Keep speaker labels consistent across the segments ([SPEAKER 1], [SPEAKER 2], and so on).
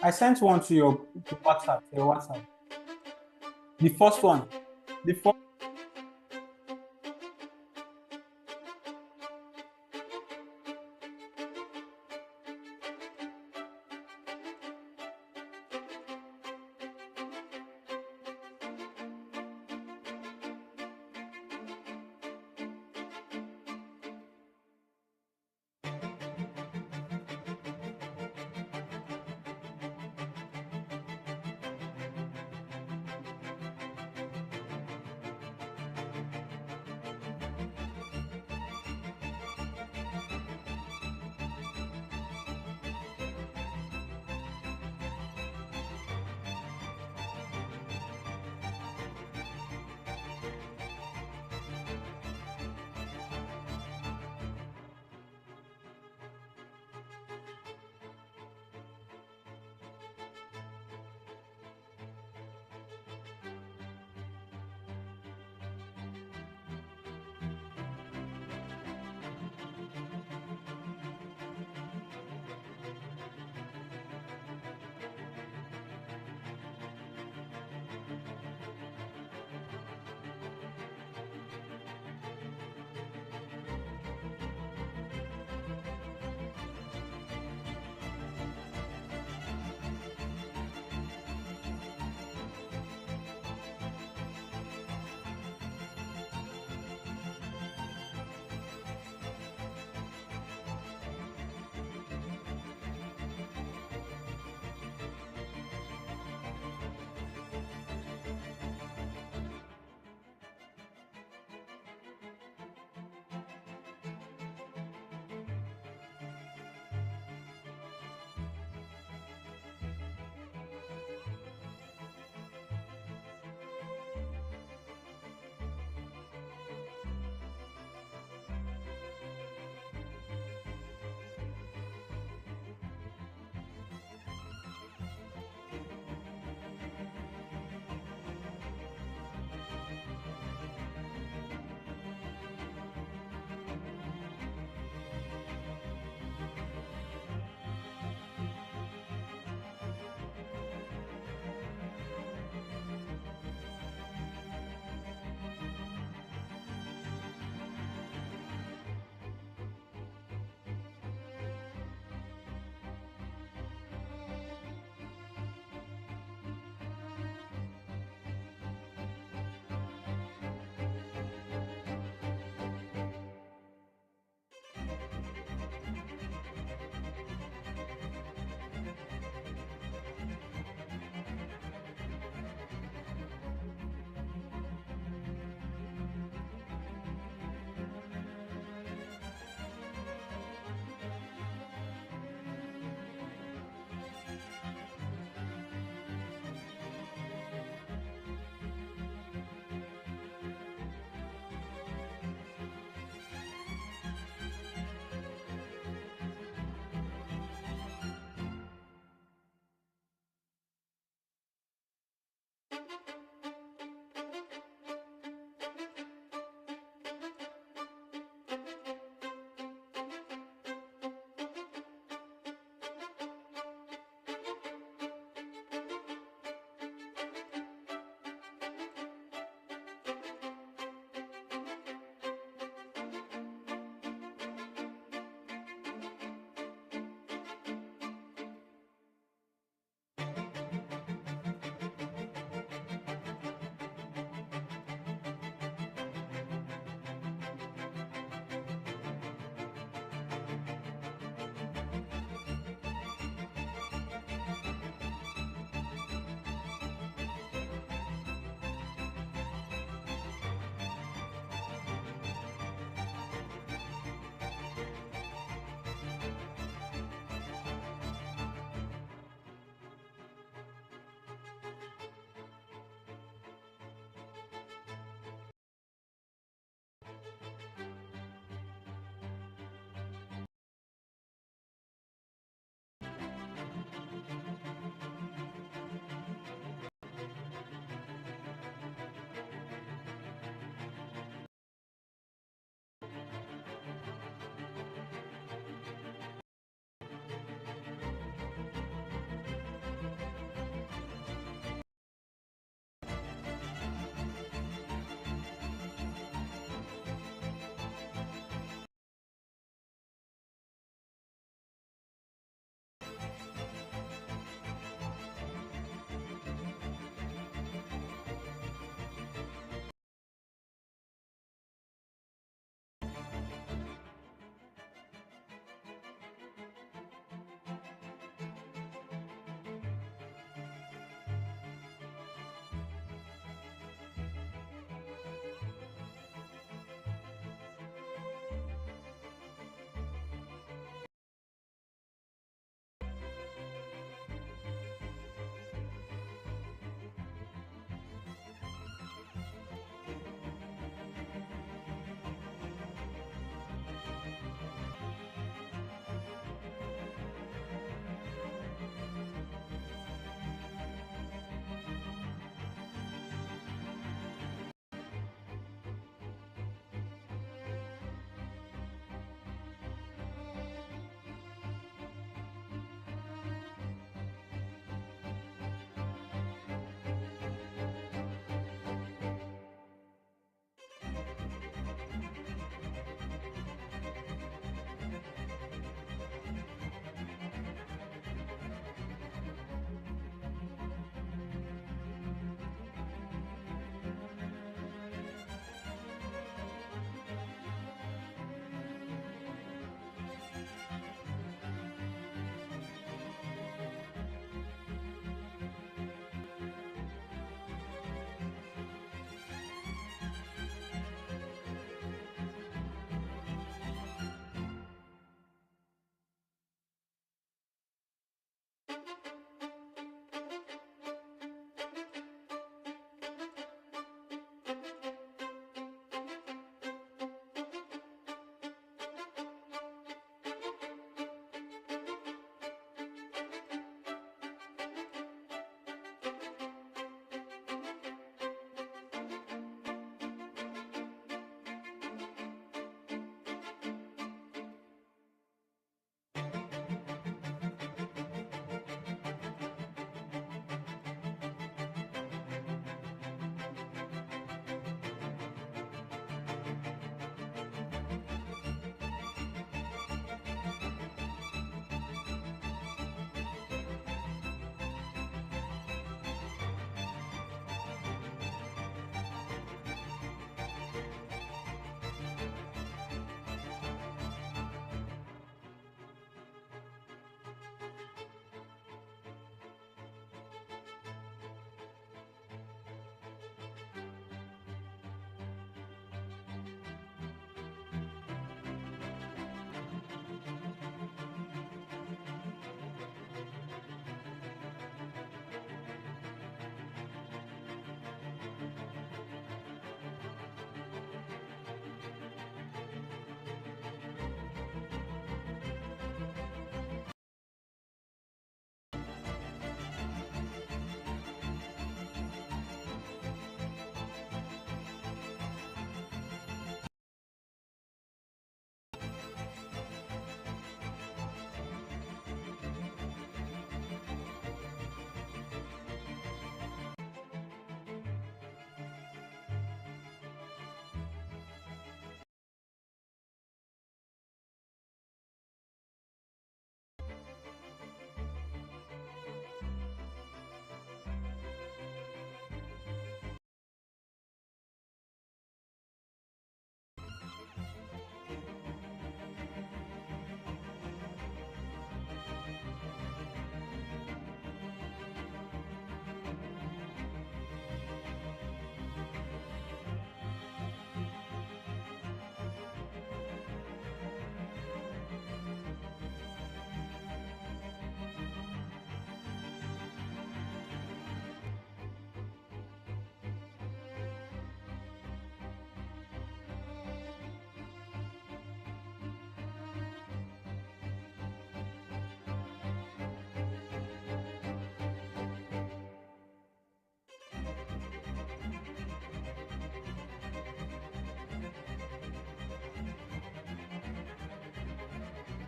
[SPEAKER 1] I sent one to your WhatsApp. Your WhatsApp. The first one. The first.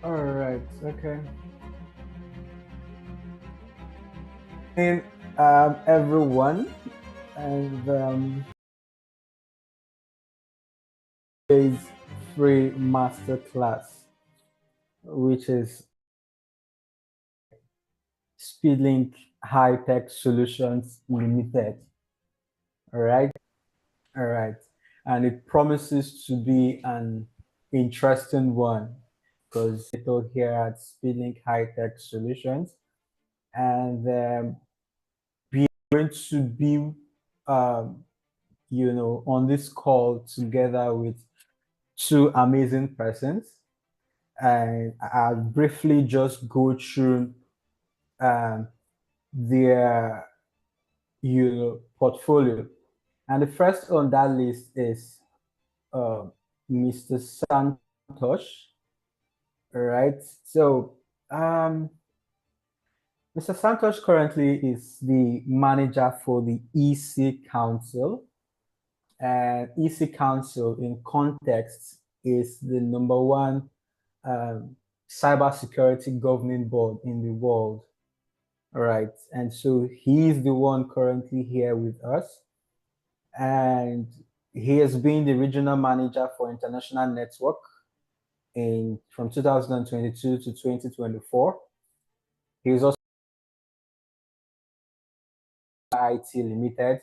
[SPEAKER 1] All right. Okay. And everyone, and is free masterclass, which is Speedlink High Tech Solutions Limited. All right. All right. And it promises to be an interesting one because we're here at Speedlink High Tech Solutions, and we're going to be, um, on this call together with two amazing persons. And I'll briefly just go through um, their, portfolio. And the first on that list is uh, Mr. Santosh. All right. So, Mr. Santosh currently is the manager for the EC Council. And EC Council, in context, is the number one cybersecurity governing board in the world. All right. And so he's the one currently here with us. And he has been the regional manager for International Network from 2022 to 2024. He is also IT Limited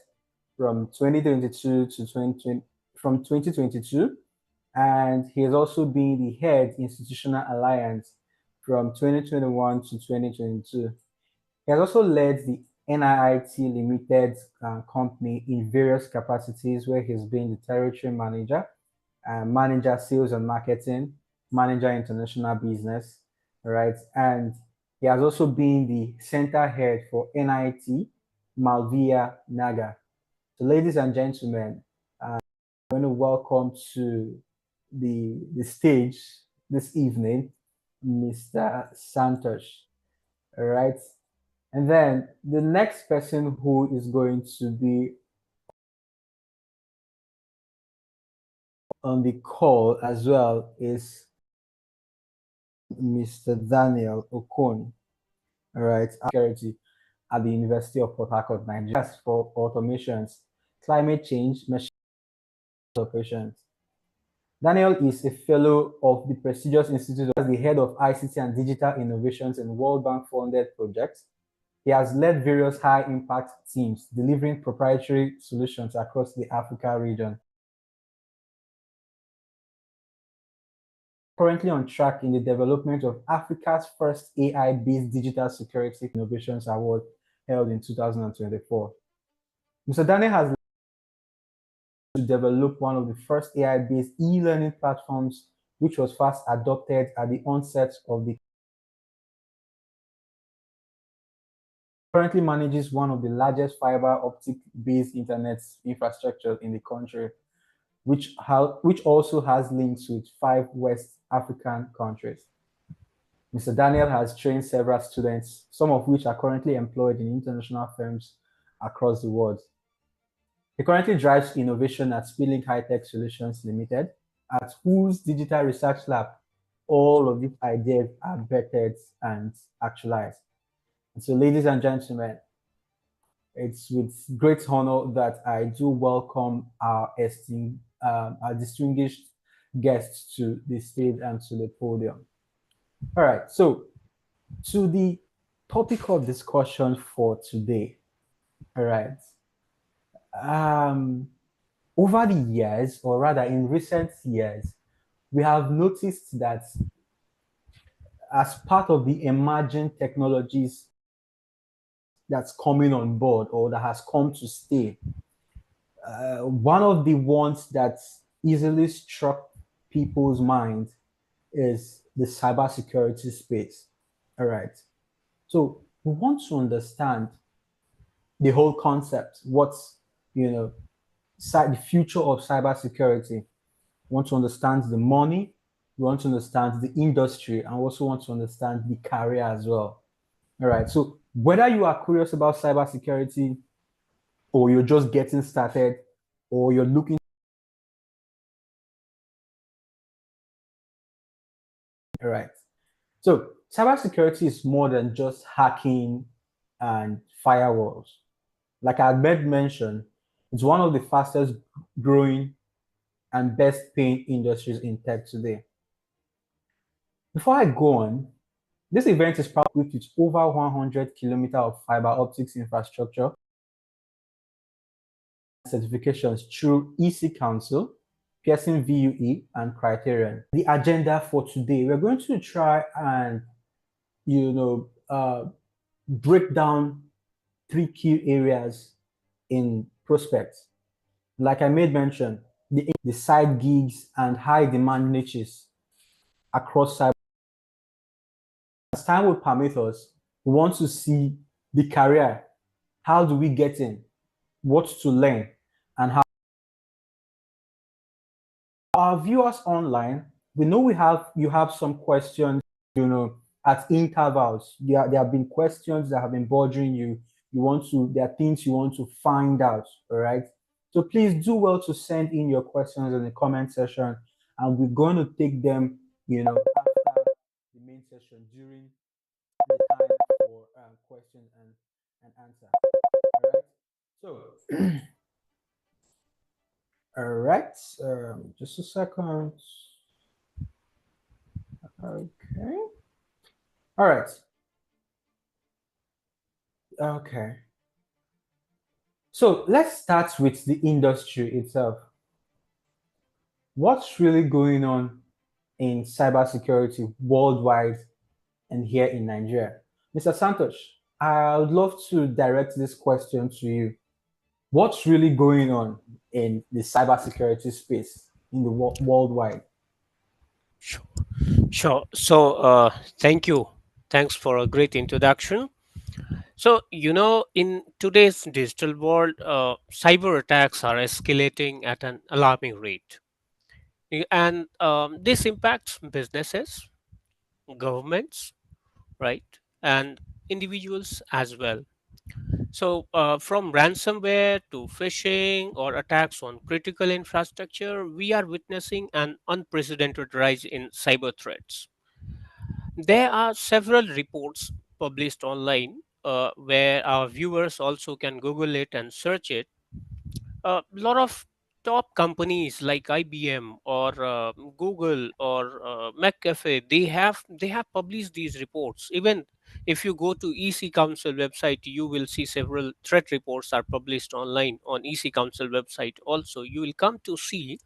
[SPEAKER 1] from 2022 to 2022, and he has also been the head Institutional Alliance from 2021 to 2022. He has also led the NIIT Limited company in various capacities, where he's been the territory manager, manager sales and marketing, manager international business, right? And he has also been the center head for NIT Malvia Naga. So, ladies and gentlemen, I'm going to welcome to the stage this evening, Mr. Santosh. All right. And then the next person who is going to be on the call as well is Mr. Daniel Okon. All right, security at the University of Port Harcourt, Nigeria, for automations, climate change, machine operations. Daniel is a fellow of the prestigious institute as the head of ICT and digital innovations in World Bank funded projects. He has led various high impact teams delivering proprietary solutions across the Africa region. Currently on track in the development of Africa's first AI-based digital security innovations award held in 2024. Mr. Daniel has to develop one of the first AI-based e-learning platforms, which was fast adopted at the onset of the currently manages one of the largest fiber optic-based internet infrastructure in the country, which also has links with 5 West African countries. Mr. Daniel has trained several students, some of which are currently employed in international firms across the world. He currently drives innovation at Speedlink High Tech Solutions Limited, at whose digital research lab all of these ideas are vetted and actualized. And so, ladies and gentlemen, it's with great honor that I do welcome our distinguished guests to the stage and to the podium. All right, so to the topic of discussion for today. All right. Over the years, or rather in recent years, we have noticed that as part of the emerging technologies that's coming on board or that has come to stay, one of the ones that easily struck people's minds is the cybersecurity space. All right. So we want to understand the whole concept, what's, the future of cybersecurity. We want to understand the money, we want to understand the industry, and also want to understand the career as well. All right. So whether you are curious about cybersecurity, or you're just getting started, or you're looking, all right. So cybersecurity is more than just hacking and firewalls. Like I had mentioned, it's one of the fastest growing and best paying industries in tech today. Before I go on, this event is probably equipped with over 100 kilometers of fiber optics infrastructure certifications through EC Council, Pearson VUE, and Criterion. The agenda for today, we're going to try and break down three key areas in prospects. Like I made mention, the side gigs and high demand niches across cyber. As time will permit us, we want to see the career. How do we get in? What to learn? And how our viewers online, we know you have some questions, at intervals. There have been questions that have been bothering you. There are things you want to find out. All right. So please do well to send in your questions in the comment section, and we're going to take them, after the main session during the time for question and answer. All right. So, all right. Just a second. Okay. All right. Okay. So let's start with the industry itself. What's really going on in cybersecurity worldwide and here in Nigeria? Mr. Santosh, I would love to direct this question to you. What's really going on in the cybersecurity space in the worldwide?
[SPEAKER 2] Sure. Sure. So, thank you. Thanks for a great introduction. So, in today's digital world, cyber attacks are escalating at an alarming rate. And this impacts businesses, governments, right? And individuals as well. So, from ransomware to phishing or attacks on critical infrastructure, we are witnessing an unprecedented rise in cyber threats. There are several reports published online where our viewers also can Google it and search it. A lot of top companies like IBM or Google or McAfee, they have published these reports. Even if you go to EC Council website, you will see several threat reports are published online on EC Council website. Also, you will come to see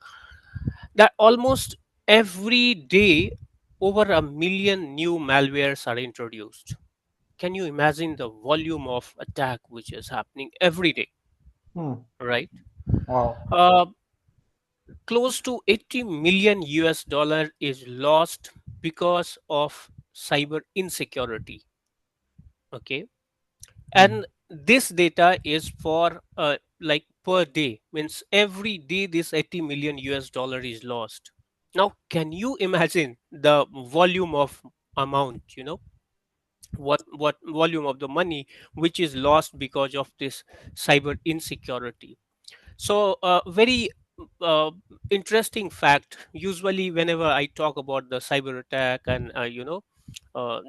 [SPEAKER 2] that almost every day over a million new malwares are introduced. Can you imagine the volume of attack which is happening every day,
[SPEAKER 1] Hmm.
[SPEAKER 2] right?
[SPEAKER 1] Wow.
[SPEAKER 2] uh, Close to 80 million US dollar is lost because of cyber insecurity. Okay,
[SPEAKER 1] Hmm.
[SPEAKER 2] and this data is for like per day, means every day this 80 million US dollar is lost. Now can you imagine the volume of amount, what volume of the money which is lost because of this cyber insecurity? So very uh, interesting fact. Usually whenever I talk about the cyber attack and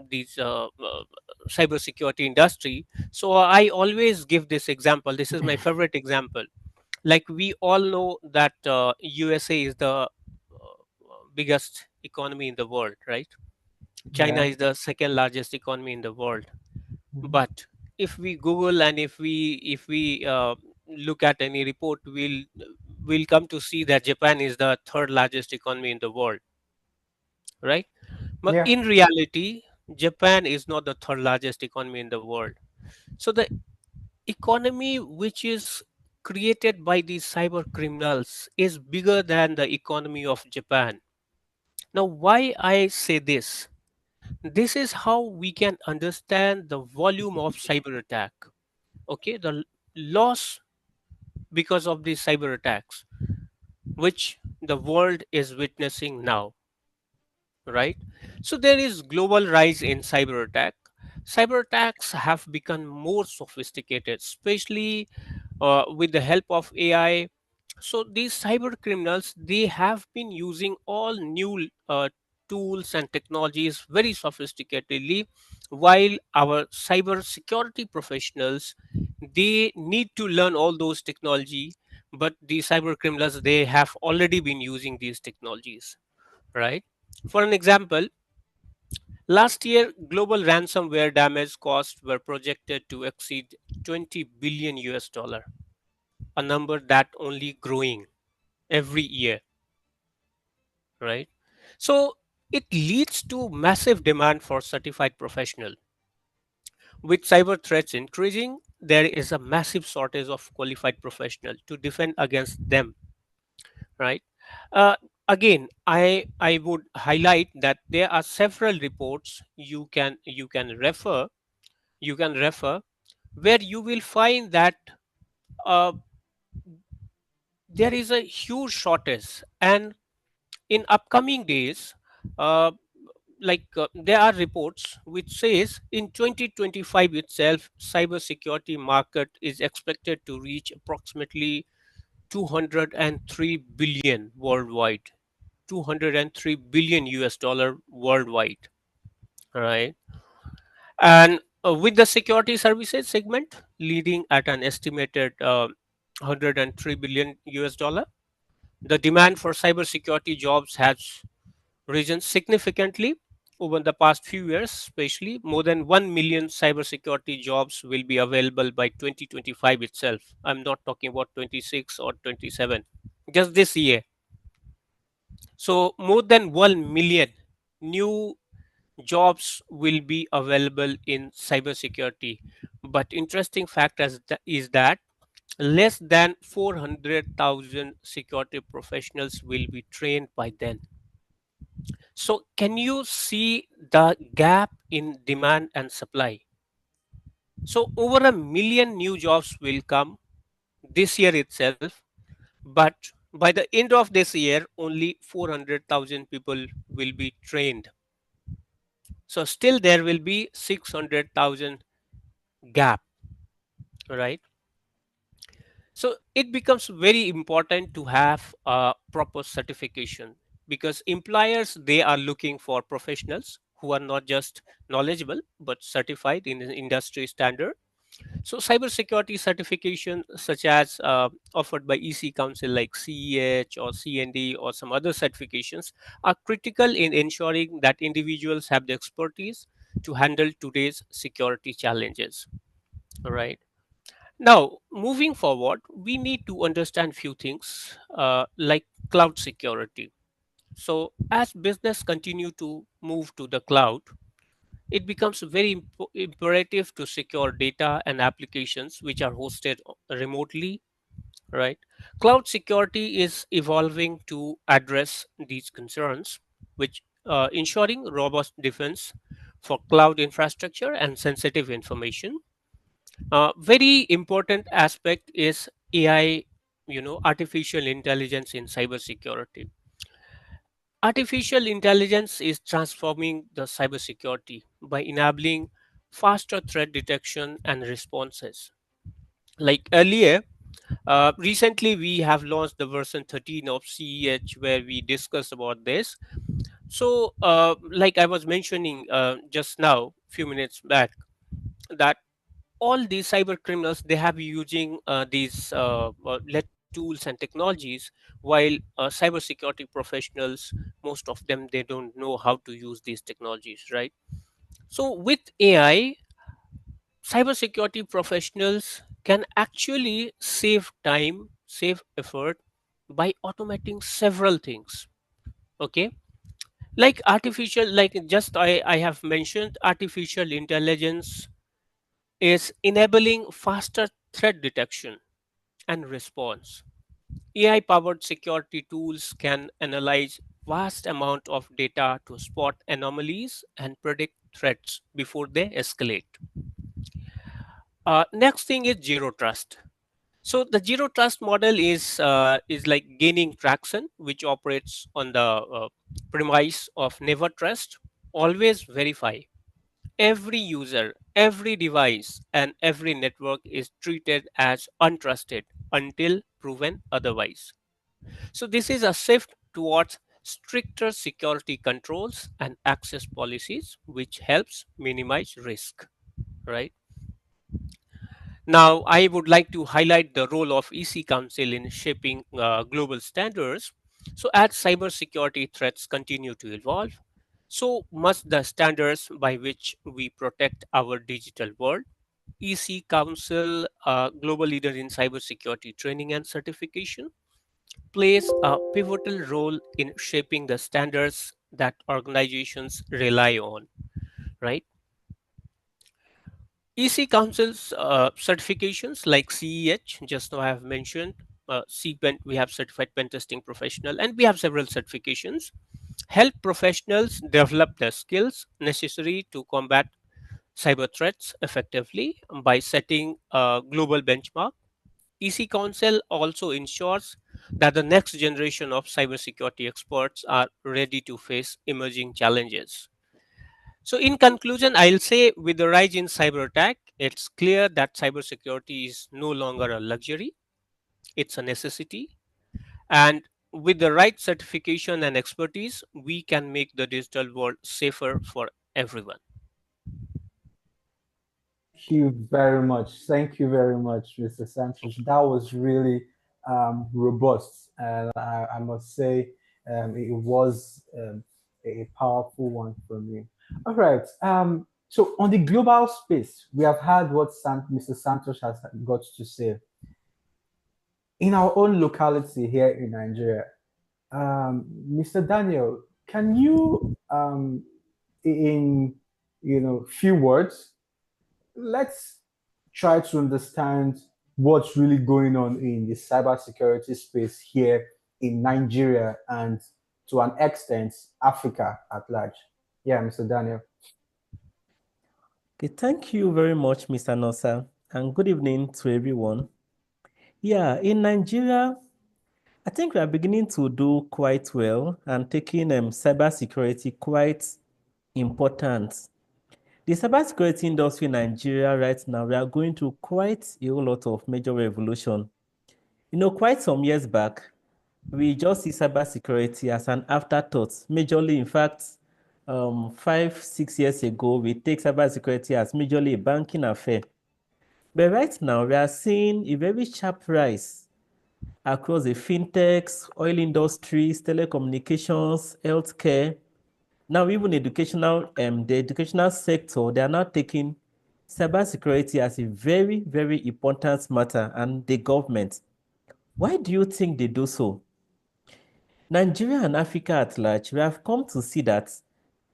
[SPEAKER 2] these cyber security industry, so I always give this example. This is my favorite example. Like we all know that USA is the biggest economy in the world, right? China
[SPEAKER 1] Yeah.
[SPEAKER 2] is the second largest economy in the world.
[SPEAKER 1] Mhm.
[SPEAKER 2] But if we Google and if we look at any report, we'll come to see that Japan is the third largest economy in the world, right? But
[SPEAKER 1] Yeah.
[SPEAKER 2] in reality, Japan is not the third largest economy in the world. So the economy which is created by these cyber criminals is bigger than the economy of Japan. Now why I say this? This is how we can understand the volume of cyber attack. Okay, the loss because of these cyber attacks which the world is witnessing now, right? So there is global rise in cyber attack. Cyber attacks have become more sophisticated, especially with the help of AI. So these cyber criminals, they have been using all new tools and technologies very sophisticatedly, while our cyber security professionals, they need to learn all those technology, but the cyber criminals, they have already been using these technologies, right? For an example, last year global ransomware damage costs were projected to exceed 20 billion US dollar, a number that only growing every year, right? So it leads to massive demand for certified professional. With cyber threats increasing, there is a massive shortage of qualified professional to defend against them, right? Uh, Again, I would highlight that there are several reports you can refer where you will find that uh, there is a huge shortage, and in upcoming days, uh, there are reports which says in 2025 itself, cybersecurity market is expected to reach approximately 203 billion worldwide, 203 billion US dollar worldwide, right? And with the security services segment leading at an estimated 103 billion US dollar, the demand for cybersecurity jobs has risen significantly over the past few years. Especially more than 1 million cybersecurity jobs will be available by 2025 itself. I'm not talking about 26 or 27, just this year. So more than 1 million new jobs will be available in cybersecurity. But interesting fact is that less than 400,000 security professionals will be trained by then. So can you see the gap in demand and supply? So over a million new jobs will come this year itself, but by the end of this year, only 400,000 people will be trained. So still there will be 600,000 gap, right? So it becomes very important to have a proper certification, because employers, they are looking for professionals who are not just knowledgeable but certified in an industry standard. So cybersecurity certification such as offered by EC Council like CEH or CND or some other certifications are critical in ensuring that individuals have the expertise to handle today's security challenges, right? Now, moving forward, we need to understand few things like cloud security. So, as business continue to move to the cloud, it becomes very imperative to secure data and applications which are hosted remotely, right? Cloud security is evolving to address these concerns, which ensuring robust defense for cloud infrastructure and sensitive information. Very important aspect is AI, artificial intelligence in cybersecurity. Artificial intelligence is transforming the cybersecurity by enabling faster threat detection and responses. Like earlier, recently we have launched the version 13 of CEH where we discussed about this. So, like I was mentioning just now, few minutes back, that all these cyber criminals, they have using these let tools and technologies, while cybersecurity professionals, most of them, they don't know how to use these technologies, right? So with AI, cybersecurity professionals can actually save time, save effort by automating several things. Okay, like artificial, like just I have mentioned, artificial intelligence is enabling faster threat detection and response. AI powered security tools can analyze vast amount of data to spot anomalies and predict threats before they escalate. Next thing is zero trust. So the zero trust model is like gaining traction, which operates on the premise of never trust, always verify. Every user, every device, and every network is treated as untrusted until proven otherwise. So this is a shift towards stricter security controls and access policies, which helps minimize risk, right? Now, I would like to highlight the role of EC Council in shaping global standards. So, as cybersecurity threats continue to evolve, so must the standards by which we protect our digital world. EC Council, a global leader in cybersecurity training and certification, plays a pivotal role in shaping the standards that organizations rely on, right? EC Council's certifications like CEH, just now I have mentioned, CPEN, we have certified pen testing professional, and we have several certifications, help professionals develop the skills necessary to combat cyber threats effectively by setting a global benchmark. EC Council also ensures that the next generation of cybersecurity experts are ready to face emerging challenges. So, in conclusion, I'll say with the rise in cyber attack, it's clear that cybersecurity is no longer a luxury, it's a necessity. And with the right certification and expertise, we can make the digital world safer for everyone.
[SPEAKER 1] Thank you very much. Thank you very much, Mr. Sanchez. That was really robust, and I must say it was a powerful one from you. All right. So on the global space, we have heard what Mr. Santos has got to say. In our own locality here in Nigeria, Mr. Daniel, can you, in few words, let's try to understand what's really going on in the cybersecurity space here in Nigeria and to an extent Africa at large. Yeah, Mr. Daniel.
[SPEAKER 3] Okay, thank you very much, Mr. Nosa, and good evening to everyone. Yeah, in Nigeria, I think we are beginning to do quite well and taking cybersecurity quite important. The cybersecurity industry in Nigeria right now, we are going through quite a whole lot of major revolution. Quite some years back, we just see cybersecurity as an afterthought. Majorly, in fact, 5, 6 years ago, we take cybersecurity as majorly a banking affair. But right now, we are seeing a very sharp rise across the fintechs, oil industries, telecommunications, healthcare. Now, even the educational sector, they are now taking cybersecurity as a very, very important matter, and the government. Why do you think they do so? Nigeria and Africa at large, we have come to see that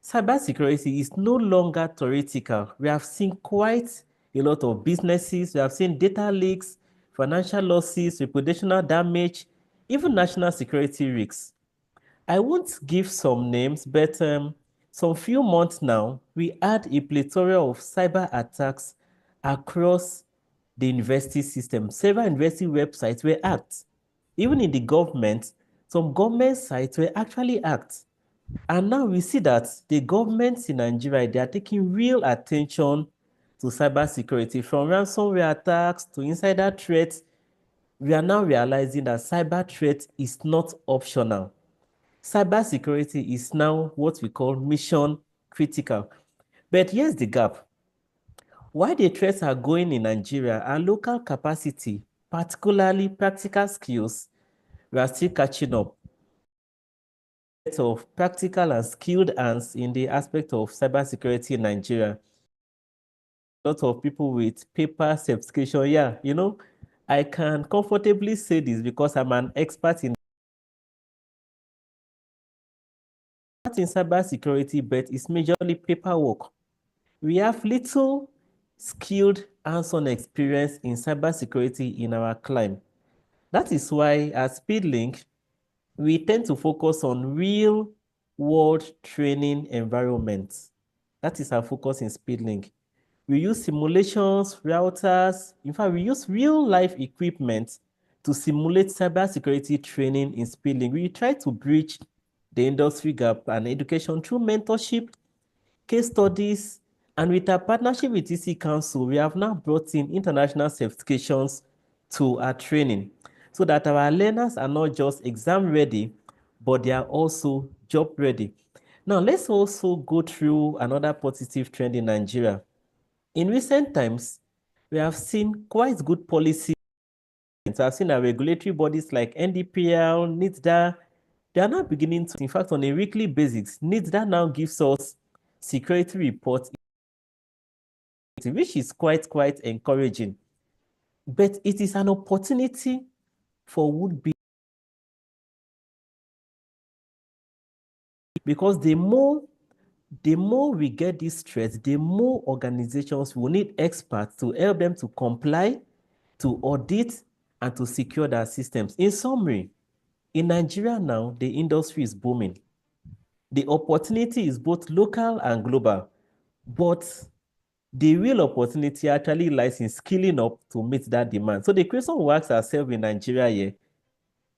[SPEAKER 3] cybersecurity is no longer theoretical. We have seen quite a lot of businesses, we have seen data leaks, financial losses, reputational damage, even national security risks. I won't give some names, but some few months now, we had a plethora of cyber attacks across the university system. Several university websites were hacked. Even in the government, some government sites were actually hacked. And now we see that the governments in Nigeria, they are taking real attention to cybersecurity, from ransomware attacks to insider threats. We are now realizing that cyber threat is not optional. Cybersecurity is now what we call mission critical. But here's the gap. Why the threats are going in Nigeria, our local capacity, particularly practical skills, we are still catching up. Of practical and skilled hands in the aspect of cybersecurity in Nigeria. A lot of people with paper certification. Yeah, I can comfortably say this because I'm an expert in cybersecurity, but it's majorly paperwork. We have little skilled hands-on experience in cybersecurity in our climb. That is why at SpeedLink, we tend to focus on real world training environments. That is our focus in SpeedLink. We use simulations, routers. In fact, we use real life equipment to simulate cybersecurity training in SpeedLink. We try to bridge the industry gap and education through mentorship, case studies, and with our partnership with EC Council, we have now brought in international certifications to our training so that our learners are not just exam ready, but they are also job ready. Now, let's also go through another positive trend in Nigeria. In recent times, we have seen quite good policies. I've seen our regulatory bodies like NDPL, NITDA, they are now beginning to, in fact, on a weekly basis, NITDA now gives us security reports, which is quite encouraging. But it is an opportunity for would-be, because the more we get this threat, the more organizations will need experts to help them to comply, to audit, and to secure their systems. In summary, in Nigeria now, the industry is booming. The opportunity is both local and global, but the real opportunity actually lies in skilling up to meet that demand. So the question we ask ourselves in Nigeria here,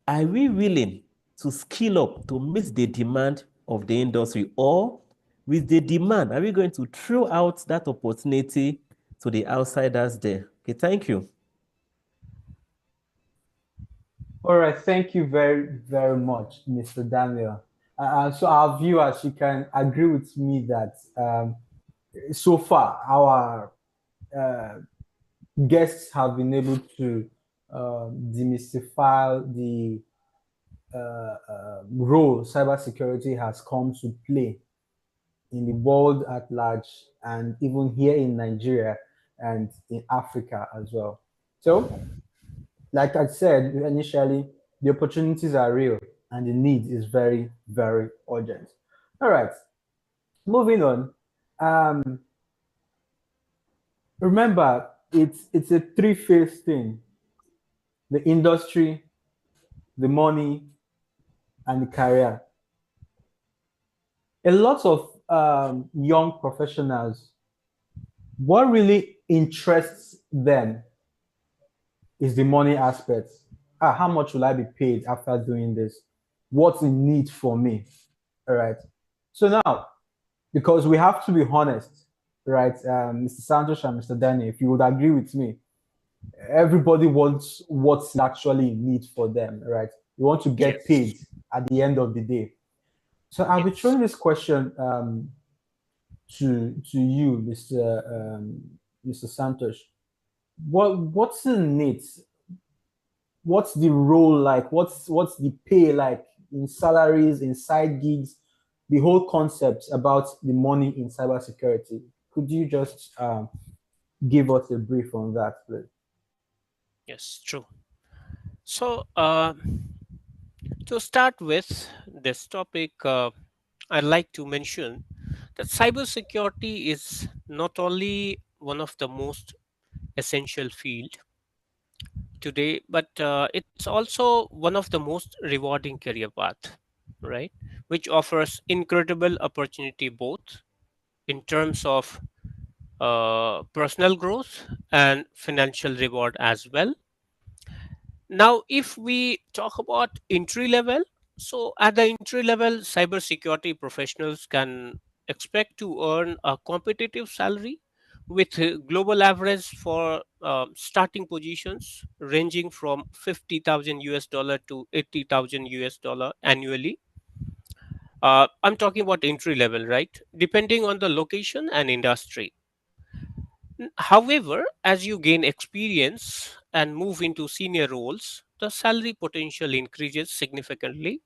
[SPEAKER 3] are we willing to skill up to meet the demand of the industry? Or with the demand, are we going to throw out that opportunity to the outsiders there? Okay, thank you.
[SPEAKER 1] All right, thank you very, very much, Mr. Daniel. So our viewers, you can agree with me that so far our uh, guests have been able to demystify the role cybersecurity has come to play in the world at large, and even here in Nigeria and in Africa as well. So, like I said initially, the opportunities are real and the need is very, very urgent. All right, moving on. Um, Remember, it's a three-phase thing: the industry, the money, and the career. A lot of young professionals, what really interests them is the money aspect. How much will I be paid after doing this? What's in need for me? All right. So now, because we have to be honest, right, Mr. Santos and Mr. Danny, if you would agree with me, everybody wants what's actually in need for them, right? You want to get paid
[SPEAKER 2] Yes.
[SPEAKER 1] at the end of the day. So I'll be
[SPEAKER 2] Yes.
[SPEAKER 1] throwing this question to you, Mr. Santos. What's in it? What's the role like? What's the pay like in salaries, in side gigs, the whole concept about the money in cybersecurity? Could you just give us a brief on that, please?
[SPEAKER 2] Yes. True. So, to start with this topic, I'd like to mention that cybersecurity is not only one of the most essential field today, but it's also one of the most rewarding career path, right? Which offers incredible opportunity both in terms of personal growth and financial reward as well. Now, if we talk about entry level, so at the entry level, cybersecurity professionals can expect to earn a competitive salary with global average for starting positions ranging from 50,000 US dollar to 80,000 US dollar annually. I'm talking about entry level, right? Depending on the location and industry. However, as you gain experience and move into senior roles, the salary potential increases significantly.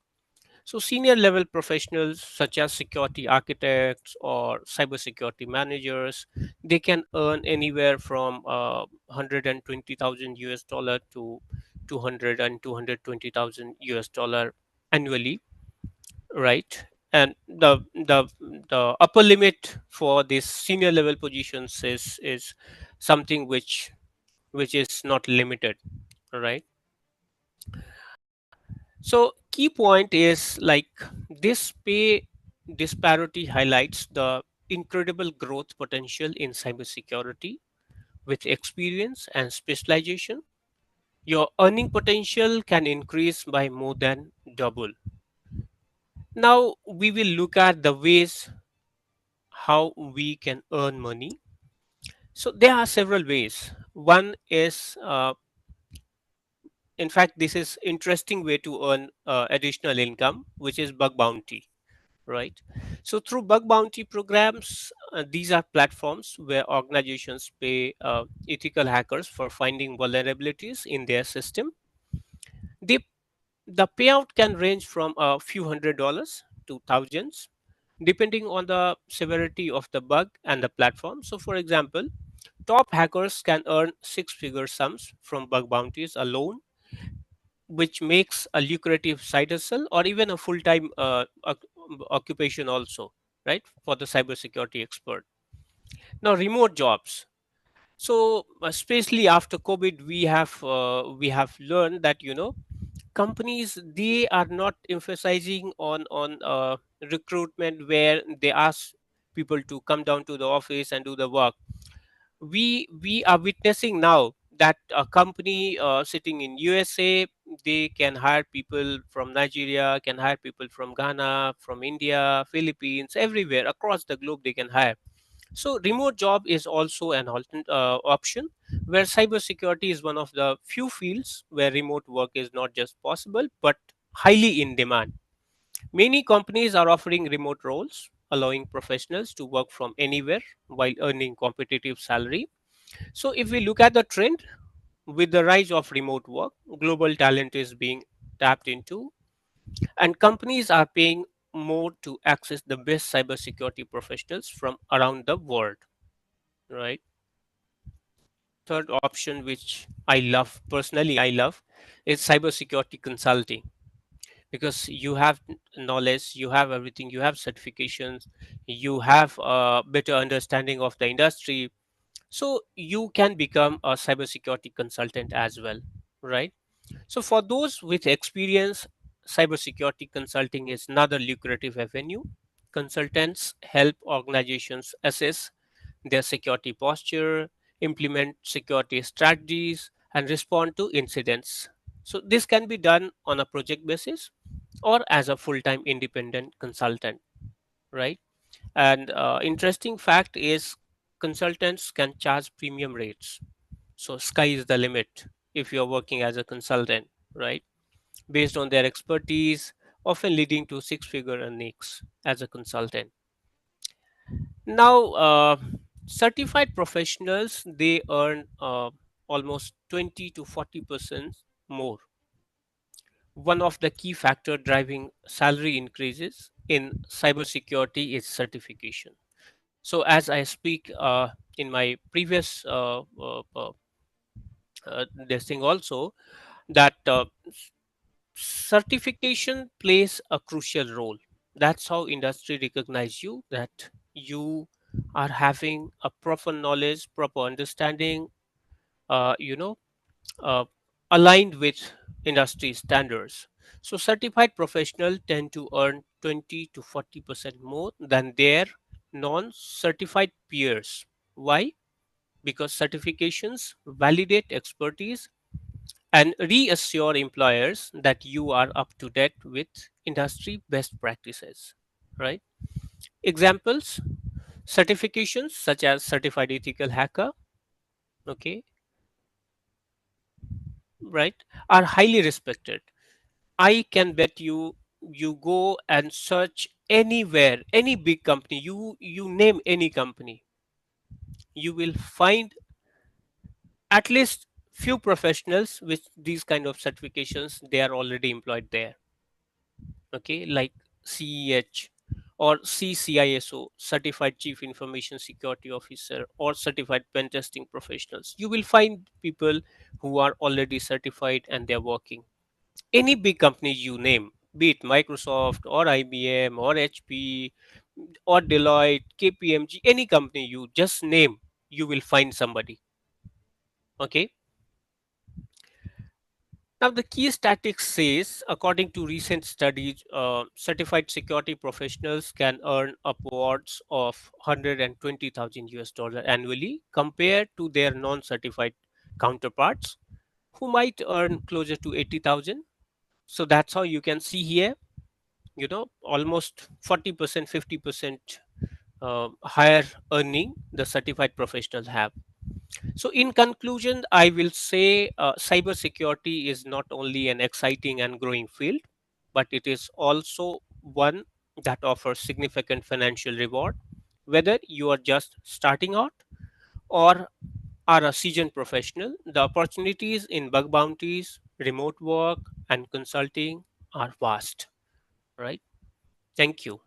[SPEAKER 2] So, senior level professionals such as security architects or cybersecurity managers, they can earn anywhere from 120,000 US dollar to 200 and 220,000 US dollar annually, right? And the upper limit for these senior level positions is something which is not limited, right? So key point is like this pay disparity highlights the incredible growth potential in cybersecurity. With experience and specialization, your earning potential can increase by more than double. Now we will look at the ways how we can earn money. So there are several ways. One is in fact, this is interesting way to earn additional income, which is bug bounty, right? So through bug bounty programs, these are platforms where organizations pay ethical hackers for finding vulnerabilities in their system. They, the payout can range from a few $100s to thousands, depending on the severity of the bug and the platform. So, for example, top hackers can earn six-figure sums from bug bounties alone, which makes a lucrative side hustle or even a full-time occupation also, right, for the cybersecurity expert. Now, remote jobs. So, especially after COVID, we have learned that, you know, companies, they are not emphasizing on recruitment where they ask people to come down to the office and do the work. We are witnessing now that a company sitting in USA, they can hire people from Nigeria, can hire people from Ghana, from India, Philippines, everywhere across the globe they can hire. So remote job is also an alternate option, where cybersecurity is one of the few fields where remote work is not just possible but highly in demand. Many companies are offering remote roles, allowing professionals to work from anywhere while earning competitive salary. So if we look at the trend, with the rise of remote work, global talent is being tapped into, and companies are paying more to access the best cybersecurity professionals from around the world, right? Third option, which I love personally, I love, is cybersecurity consulting, because you have knowledge, you have everything, you have certifications, you have a better understanding of the industry, so you can become a cybersecurity consultant as well, right? So for those with experience, cybersecurity consulting is another lucrative avenue. Consultants help organizations assess their security posture, implement security strategies, and respond to incidents. So this can be done on a project basis or as a full-time independent consultant, right? And interesting fact is, consultants can charge premium rates. So sky is the limit if you're working as a consultant, right? Based on their expertise, often leading to six-figure earnings as a consultant. Now, certified professionals, they earn almost 20 to 40% more. One of the key factor driving salary increases in cybersecurity is certification. So, as I speak in my previous this thing also, that certification plays a crucial role. That's how industry recognize you, that you are having a proper knowledge, proper understanding, you know, uh, aligned with industry standards. So certified professionals tend to earn 20 to 40% more than their non-certified peers. Why? Because certifications validate expertise and reassure employers that you are up to date with industry best practices, right? Examples: certifications such as certified ethical hacker, okay, right, are highly respected. I can bet you, you go and search anywhere, any big company, you name any company, you will find at least few professionals with these kind of certifications, they are already employed there, okay, like CEH or CCISO, Certified Chief Information Security Officer, or Certified Pen Testing Professionals. You will find people who are already certified and they're working. Any big company you name, be it Microsoft or IBM or HP or Deloitte, KPMG, any company you just name, you will find somebody. Okay. Now, the key statistics says, according to recent studies, certified security professionals can earn upwards of 120,000 US dollar annually, compared to their non-certified counterparts who might earn closer to 80,000. So that's how you can see here, you know, almost 40%, 50% higher earning the certified professionals have. So, in conclusion, I will say cybersecurity is not only an exciting and growing field, but it is also one that offers significant financial reward. Whether you are just starting out or are a seasoned professional, the opportunities in bug bounties, remote work, and consulting are vast, right? Thank you.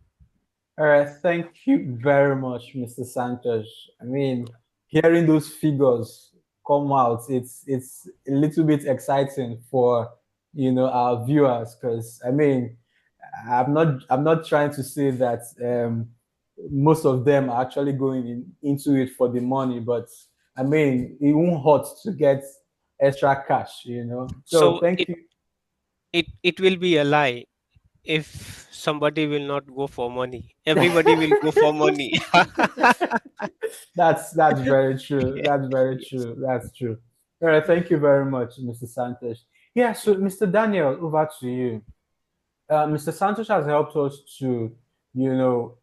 [SPEAKER 1] All right, thank you very much, Mr. Santos. I mean, hearing those figures come out, it's a little bit exciting for our viewers because I mean, I'm not trying to say that most of them are actually going into it for the money, but I mean, it won't hurt to get extra cash. So
[SPEAKER 2] So
[SPEAKER 1] thank you.
[SPEAKER 2] it will be a lie if somebody will not go for money. Everybody will go for money.
[SPEAKER 1] That's very true.
[SPEAKER 2] Yeah.
[SPEAKER 1] That's very
[SPEAKER 2] Yes.
[SPEAKER 1] true. That's true. All right, thank you very much, Mr. Santos. Yeah, so Mr. Daniel, over to you. Mr. Santos has helped us to, you know,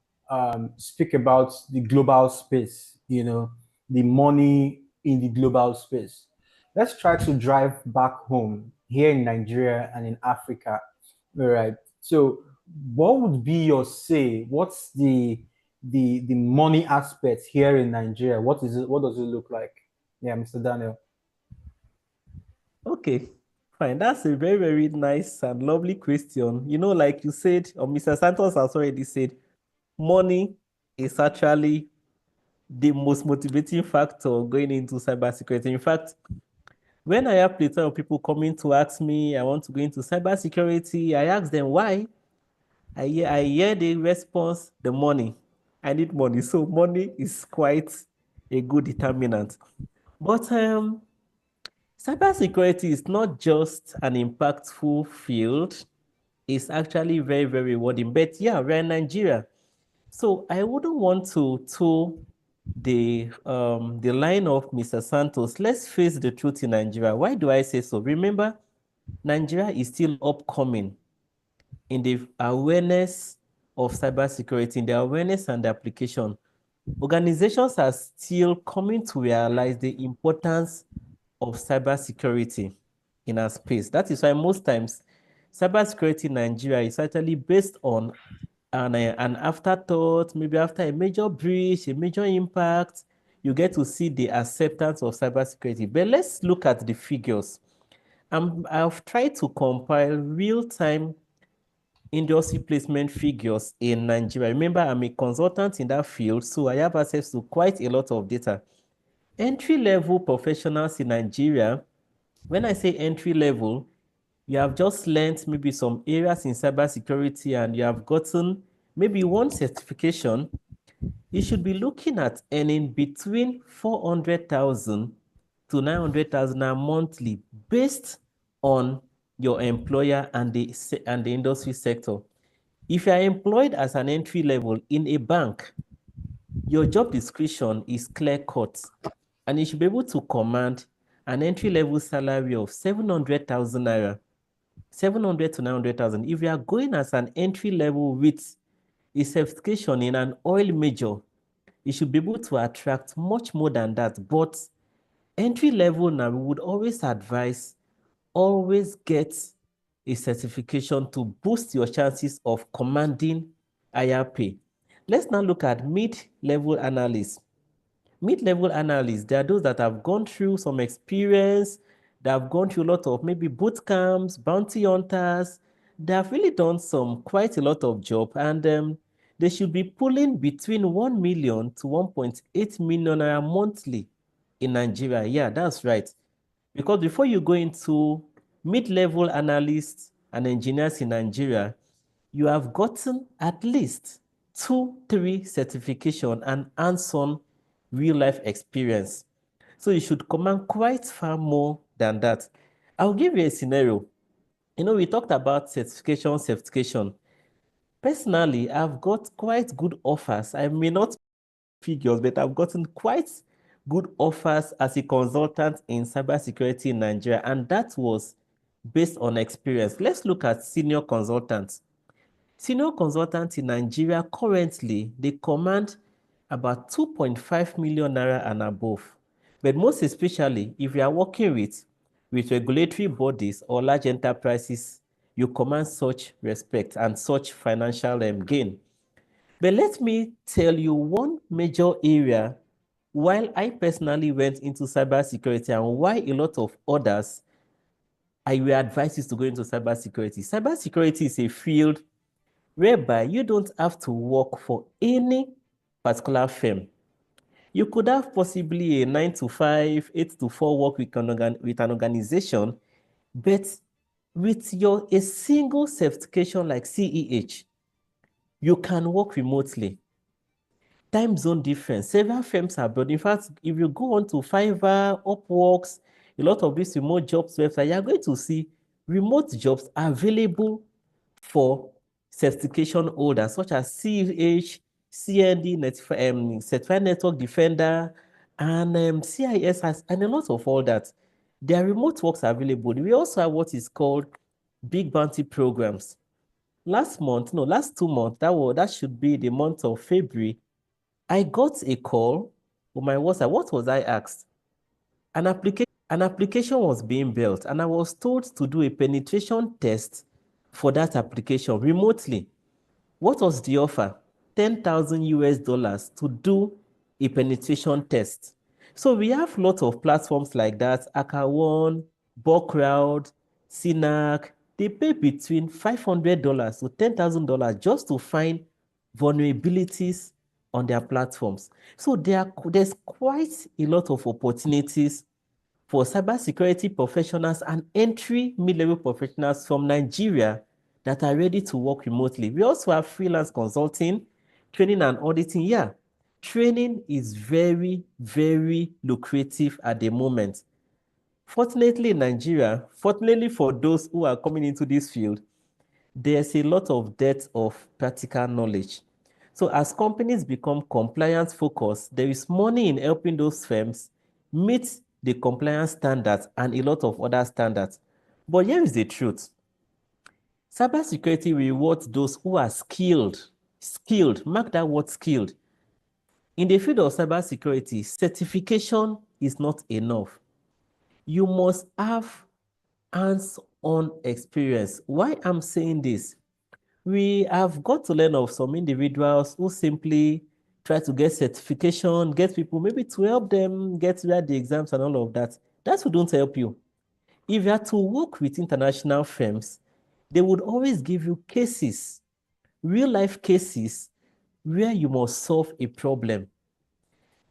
[SPEAKER 1] speak about the global space, the money in the global space. Let's try to drive back home here in Nigeria and in Africa. All right. So, what would be your say? What's the money aspect here in Nigeria? What is it? What does it look like? Yeah, Mr. Daniel.
[SPEAKER 3] Okay, fine. That's a very, very nice and lovely question. Like you said, or Mr. Santos has already said, money is actually the most motivating factor going into cybersecurity. In fact, when I have plenty of people coming to ask me, I want to go into cybersecurity, I ask them why. I hear the response, the money. I need money. So money is quite a good determinant. But cybersecurity is not just an impactful field, it's actually very, very rewarding. But yeah, we're in Nigeria. So I wouldn't want to toe the line of Mr. Santos. Let's face the truth in Nigeria. Why do I say so? Remember, Nigeria is still upcoming in the awareness of cybersecurity, in the awareness and the application. Organizations are still coming to realize the importance of cybersecurity in our space. That is why most times cybersecurity in Nigeria is actually based on an afterthought, maybe after a major breach, a major impact, you get to see the acceptance of cybersecurity. But let's look at the figures. I've tried to compile real-time industry placement figures in Nigeria. Remember, I'm a consultant in that field, so I have access to quite a lot of data. Entry-level professionals in Nigeria, when I say entry-level, you have just learned maybe some areas in cybersecurity and you have gotten maybe one certification, you should be looking at earning between 400,000 to 900,000 monthly based on your employer and the industry sector. If you are employed as an entry level in a bank, your job description is clear cut and you should be able to command an entry level salary of 700,000 naira, 700 to 900,000. If you are going as an entry level with a certification in an oil major, you should be able to attract much more than that. But entry level now, we would always advise, always get a certification to boost your chances of commanding higher pay. Let's now look at mid-level analysts. Mid-level analysts, they are those that have gone through some experience, they have gone through a lot of maybe boot camps, bounty hunters. They have really done some quite a lot of job, and they should be pulling between 1 million to 1.8 million naira monthly in Nigeria. Yeah, that's right. Because before you go into mid-level analysts and engineers in Nigeria, you have gotten at least 2, 3 certification and hands-on real-life experience. So you should command quite far more than that. I'll give you a scenario. We talked about certification. Personally, I've got quite good offers. I may not figures, but I've gotten quite good offers as a consultant in cybersecurity in Nigeria, and that was based on experience. Let's look at senior consultants. Senior consultants in Nigeria currently, they command about 2.5 million naira and above. But most especially, if you are working with regulatory bodies or large enterprises, you command such respect and such financial gain. But let me tell you one major area while I personally went into cybersecurity and why a lot of others I will advise you to go into cybersecurity. Cybersecurity is a field whereby you don't have to work for any particular firm. You could have possibly a 9 to 5, 8 to 4 work with an organization, but with your a single certification like CEH, you can work remotely. Time zone difference. Several firms are built. In fact, if you go on to Fiverr, Upworks, a lot of these remote jobs websites, you are going to see remote jobs available for certification holders such as CH, CND, Certified Network Defender, and CIS, and a lot of all that. There are remote works available. We also have what is called big bounty programs. Last 2 months, that should be the month of February, I got a call on my WhatsApp. What was I asked? An application was being built, and I was told to do a penetration test for that application remotely. What was the offer? 10,000 US dollars to do a penetration test. So we have lots of platforms like that, HackerOne, Bocrowd, CNAC. They pay between $500 to $10,000 just to find vulnerabilities on their platforms. So there's quite a lot of opportunities for cybersecurity professionals and entry mid-level professionals from Nigeria that are ready to work remotely. We also have freelance consulting, training and auditing. Yeah, training is very, very lucrative at the moment. Fortunately, in Nigeria, fortunately for those who are coming into this field, there's a lot of depth of practical knowledge. So as companies become compliance focused, there is money in helping those firms meet the compliance standards and a lot of other standards. But here is the truth. Cybersecurity rewards those who are skilled. Skilled, mark that word skilled. In the field of cybersecurity, certification is not enough. You must have hands-on experience. Why I'm saying this? We have got to learn of some individuals who simply try to get certification, get people maybe to help them get through the exams and all of that. That wouldn't help you. If you are to work with international firms, they would always give you cases, real life cases, where you must solve a problem.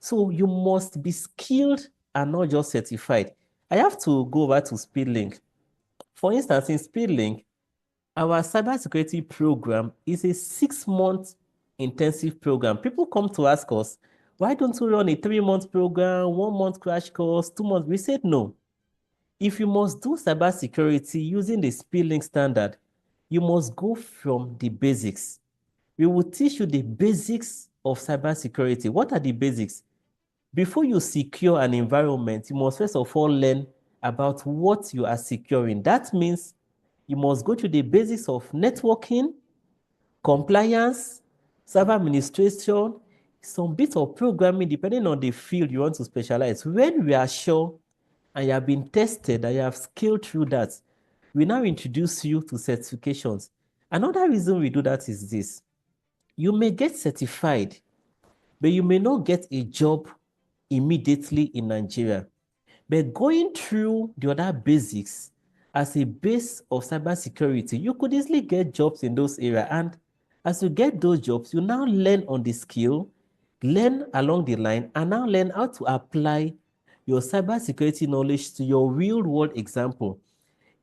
[SPEAKER 3] So you must be skilled and not just certified. I have to go over to Speedlink. For instance, in Speedlink, our cybersecurity program is a 6 month intensive program. People come to ask us, why don't we run a 3 month program, 1 month crash course, 2 months? We said no. If you must do cybersecurity using the Speedlink standard, you must go from the basics. We will teach you the basics of cybersecurity. What are the basics? Before you secure an environment, you must first of all learn about what you are securing. That means you must go to the basics of networking, compliance, server administration, some bit of programming, depending on the field you want to specialize. When we are sure and you have been tested and you have scaled through that, we now introduce you to certifications. Another reason we do that is this. You may get certified, but you may not get a job immediately in Nigeria. But going through the other basics as a base of cybersecurity, you could easily get jobs in those areas. And as you get those jobs, you now learn on the skill, learn along the line, and now learn how to apply your cybersecurity knowledge to your real world example.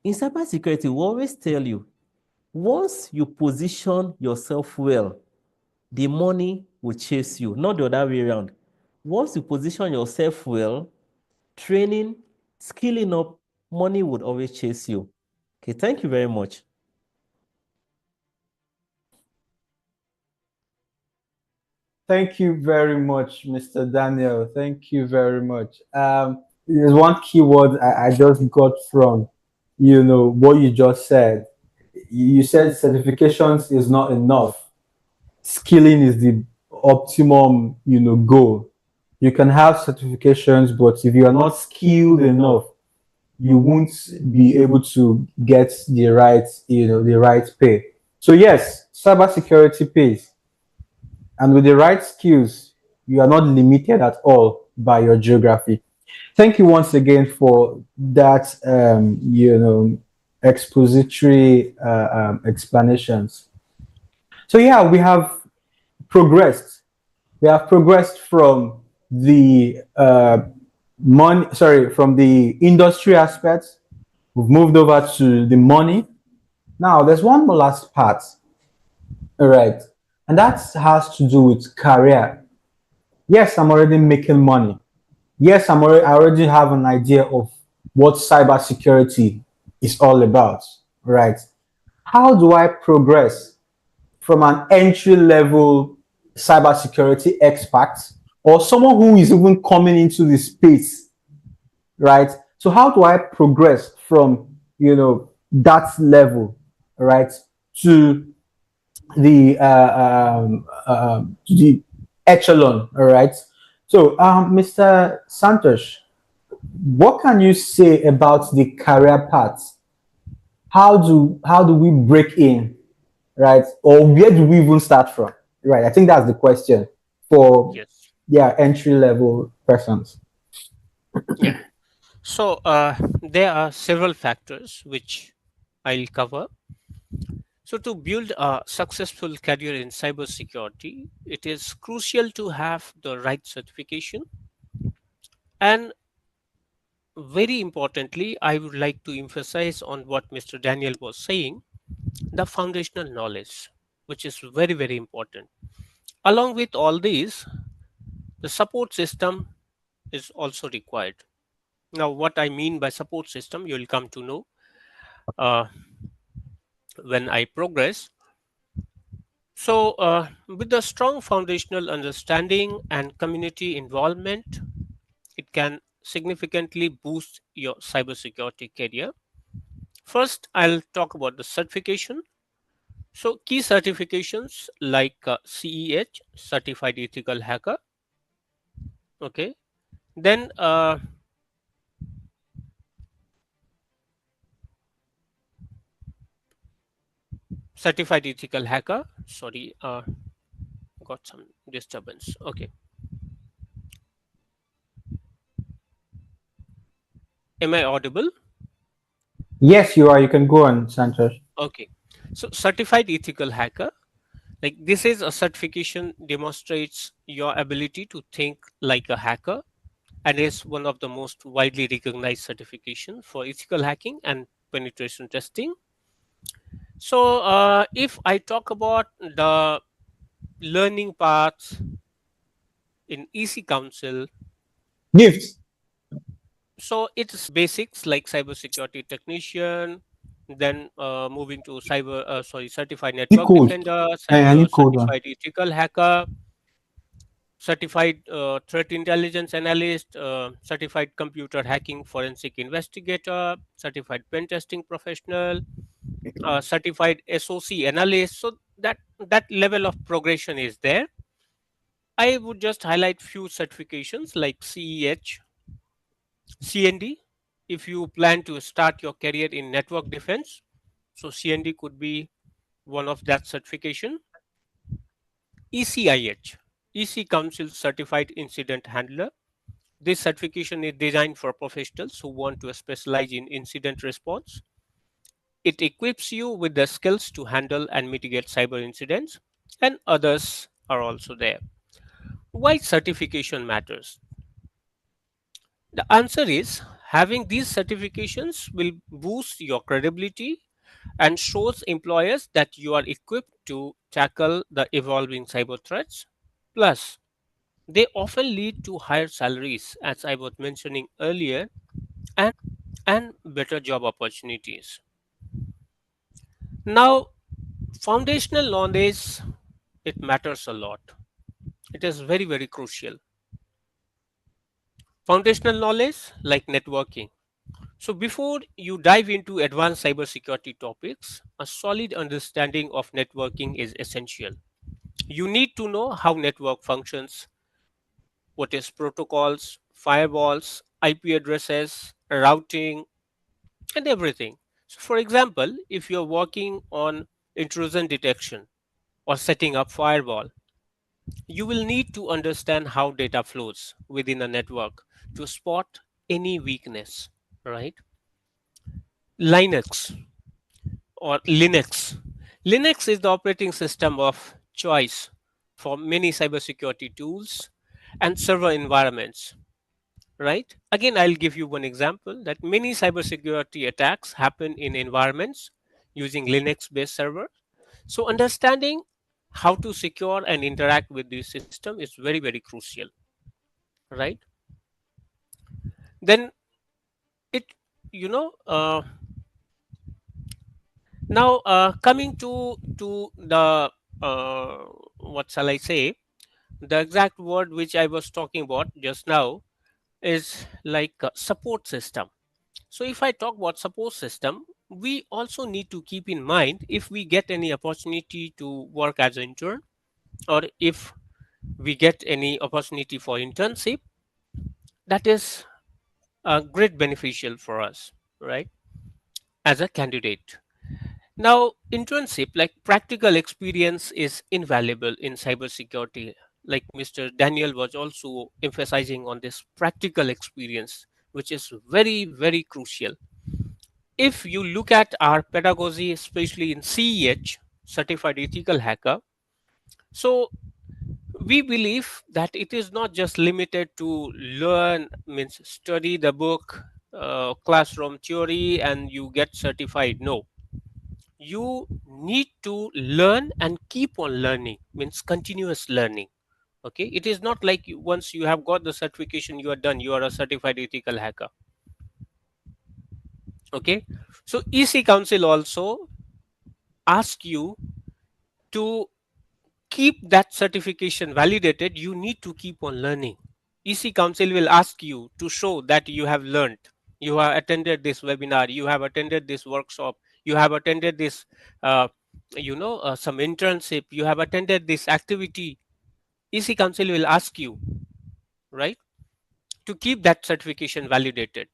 [SPEAKER 3] In cybersecurity, we always tell you, once you position yourself well, the money will chase you, not the other way around. Once you position yourself well, training, skilling up, money would always chase you. Okay, thank you very much.
[SPEAKER 1] Thank you very much, Mr. Daniel. Thank you very much. There's one keyword I just got from, what you just said. You said certifications is not enough. Skilling is the optimum, goal. You can have certifications, but if you are not skilled enough, you won't be able to get the right, the right pay. So yes, cybersecurity pays, and with the right skills, you are not limited at all by your geography. Thank you once again for that, expository explanations. So yeah, we have progressed. We have progressed from the from the industry aspects. We've moved over to the money. Now, there's one more last part, all right, and that has to do with career. Yes, I'm already making money. Yes, I already have an idea of what cybersecurity is all about, right? How do I progress from an entry level cybersecurity expert or someone who is even coming into the space, right? So how do I progress from that level, right, to the echelon, all right? So, Mr. Santosh, what can you say about the career path? How do we break in, right? Or where do we even start from? Right. I think that's the question for
[SPEAKER 2] Yes.
[SPEAKER 1] entry level persons.
[SPEAKER 2] Yeah. So there are several factors which I'll cover. So to build a successful career in cybersecurity, it is crucial to have the right certification. And very importantly, I would like to emphasize on what Mr. Daniel was saying, the foundational knowledge, which is very, very important. Along with all these, the support system is also required. Now, what I mean by support system, you'll come to know uh, when I progress. So, with a strong foundational understanding and community involvement, it can significantly boost your cybersecurity career. First, I'll talk about the certification. So, key certifications like CEH, Certified Ethical Hacker. Okay. Then, Certified Ethical Hacker. Sorry, got some disturbance. Okay. Am I audible?
[SPEAKER 1] Yes, you are. You can go on, Santosh.
[SPEAKER 2] Okay. So, Certified Ethical Hacker, like this is a certification demonstrates your ability to think like a hacker and is one of the most widely recognized certification for ethical hacking and penetration testing. So if I talk about the learning paths in EC Council,
[SPEAKER 1] Gift.
[SPEAKER 2] so it's basics like cybersecurity technician, then moving to certified
[SPEAKER 1] Any
[SPEAKER 2] network
[SPEAKER 1] code.
[SPEAKER 2] defender,
[SPEAKER 1] Any code one.
[SPEAKER 2] certified ethical hacker, certified threat intelligence analyst, certified computer hacking forensic investigator, certified pen testing professional, certified SOC analyst. So that level of progression is there. I would just highlight few certifications like CEH, CND. If you plan to start your career in network defense, so CND could be one of that certification. ECIH, EC Council Certified Incident Handler. This certification is designed for professionals who want to specialize in incident response. It equips you with the skills to handle and mitigate cyber incidents, and others are also there. Why certification matters? The answer is having these certifications will boost your credibility and shows employers that you are equipped to tackle the evolving cyber threats. Plus, they often lead to higher salaries, as I was mentioning earlier, and better job opportunities. Now, foundational knowledge, it matters a lot. It is very, very crucial. Foundational knowledge like networking. So before you dive into advanced cybersecurity topics, a solid understanding of networking is essential. You need to know how network functions, what is protocols, firewalls, IP addresses, routing, and everything. So, for example, if you're working on intrusion detection or setting up firewall, you will need to understand how data flows within a network to spot any weakness, right? Linux or Linux. Linux is the operating system of choice for many cybersecurity tools and server environments, right? Again, I'll give you one example that many cybersecurity attacks happen in environments using Linux based servers. So, understanding how to secure and interact with this system is very, very crucial, right? Then it, you know, now coming to the uh, what shall I say? The exact word which I was talking about just now is like a support system. So if I talk about support system, we also need to keep in mind if we get any opportunity to work as an intern, or if we get any opportunity for internship, that is great beneficial for us, right? As a candidate. Now, internship, like practical experience, is invaluable in cybersecurity. Like Mr. Daniel was also emphasizing on this practical experience, which is very, very crucial. If you look at our pedagogy, especially in CEH, Certified Ethical Hacker, so we believe that it is not just limited to learn, means study the book, classroom theory, and you get certified. No, you need to learn and keep on learning, means continuous learning. Okay, it is not like once you have got the certification, you are done, you are a certified ethical hacker. Okay, so EC Council also ask you to keep that certification validated. You need to keep on learning. EC Council will ask you to show that you have learned, you have attended this webinar, you have attended this workshop, you have attended this uh, some internship, you have attended this activity. EC Council will ask you, right, to keep that certification validated.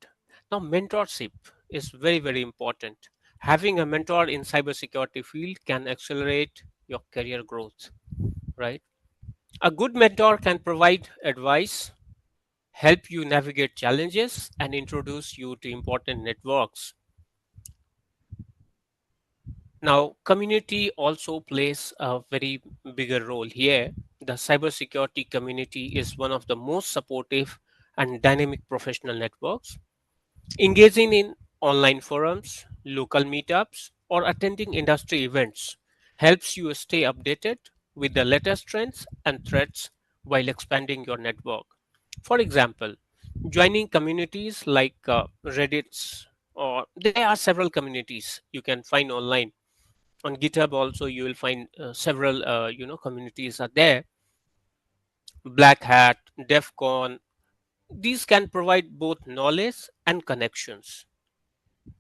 [SPEAKER 2] Now, mentorship is very, very important. Having a mentor in cybersecurity field can accelerate your career growth, right? A good mentor can provide advice, help you navigate challenges, and introduce you to important networks. Now, community also plays a very bigger role here. The cybersecurity community is one of the most supportive and dynamic professional networks. Engaging in online forums, local meetups, or attending industry events helps you stay updated with the latest trends and threats while expanding your network. For example, joining communities like Reddit's, or there are several communities you can find online. On GitHub also you will find several communities are there. Black Hat, DEFCON, these can provide both knowledge and connections.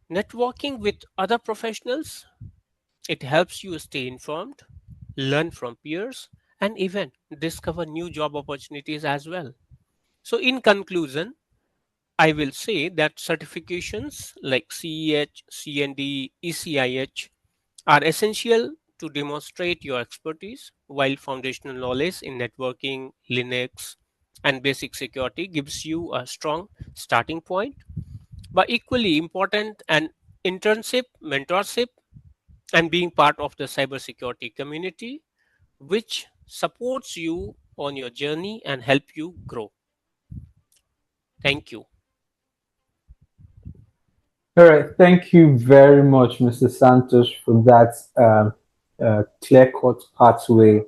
[SPEAKER 2] Networking with other professionals, it helps you stay informed, learn from peers, and even discover new job opportunities as well. So, in conclusion, I will say that certifications like CEH, CND, ECIH are essential to demonstrate your expertise, while foundational knowledge in networking, Linux, and basic security gives you a strong starting point. But equally important, an internship, mentorship, and being part of the cybersecurity community, which supports you on your journey and help you grow. Thank you.
[SPEAKER 1] All right. Thank you very much, Mr. Santos, for that clear-cut pathway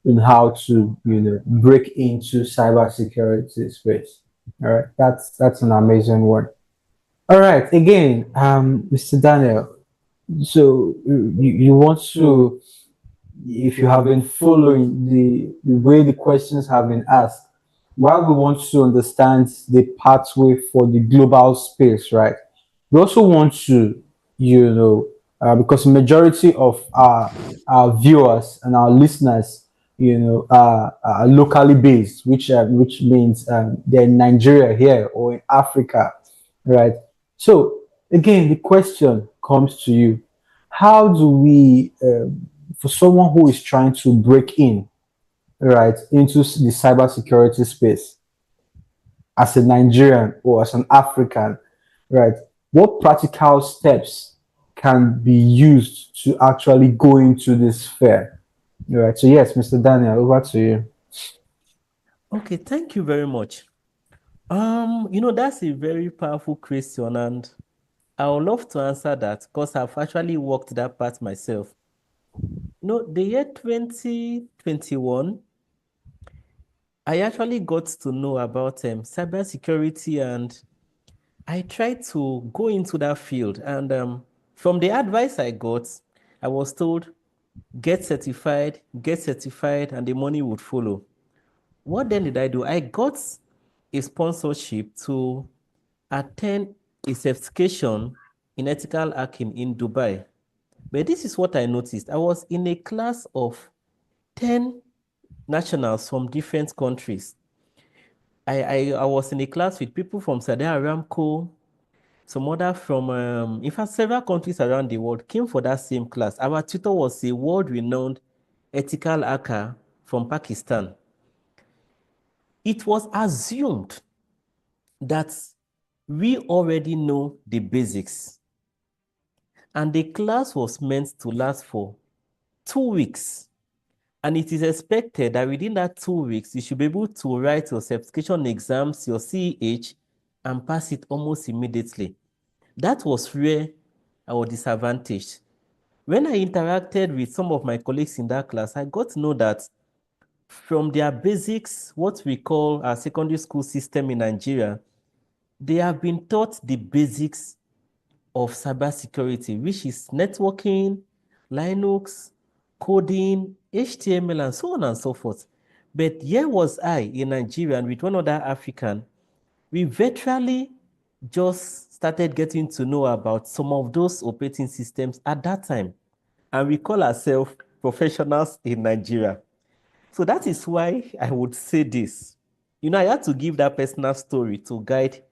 [SPEAKER 1] in how to, break into cybersecurity space. All right. That's an amazing one. All right. Again, Mr. Daniel. So you want to, if you have been following the way the questions have been asked, while we want to understand the pathway for the global space, right? We also want to, because majority of our viewers and our listeners, locally based, which means they're in Nigeria here or in Africa, right? So again, the question comes to you: how do we, for someone who is trying to break in, right, into the cybersecurity space as a Nigerian or as an African, right? What practical steps can be used to actually go into this fair? Right. So yes, Mr. Daniel, over to you.
[SPEAKER 3] Okay, thank you very much. That's a very powerful question, and I would love to answer that because I've actually worked that part myself. The year 2021, I actually got to know about cybersecurity, and I tried to go into that field. And from the advice I got, I was told, get certified, and the money would follow. What then did I do? I got a sponsorship to attend a certification in ethical hacking in Dubai. But this is what I noticed. I was in a class of 10 nationals from different countries. I was in a class with people from Saudi Aramco, some other from, in fact, several countries around the world came for that same class. Our tutor was a world-renowned ethical hacker from Pakistan. It was assumed that we already know the basics, and the class was meant to last for 2 weeks. And it is expected that within that 2 weeks, you should be able to write your certification exams, your CEH, and pass it almost immediately. That was where I was disadvantaged. When I interacted with some of my colleagues in that class, I got to know that from their basics, what we call our secondary school system in Nigeria, they have been taught the basics of cybersecurity, which is networking, Linux, coding, HTML, and so on and so forth. But here was I in Nigeria and with one other African, we virtually just started getting to know about some of those operating systems at that time. And we call ourselves professionals in Nigeria. So that is why I would say this. I had to give that personal story to guide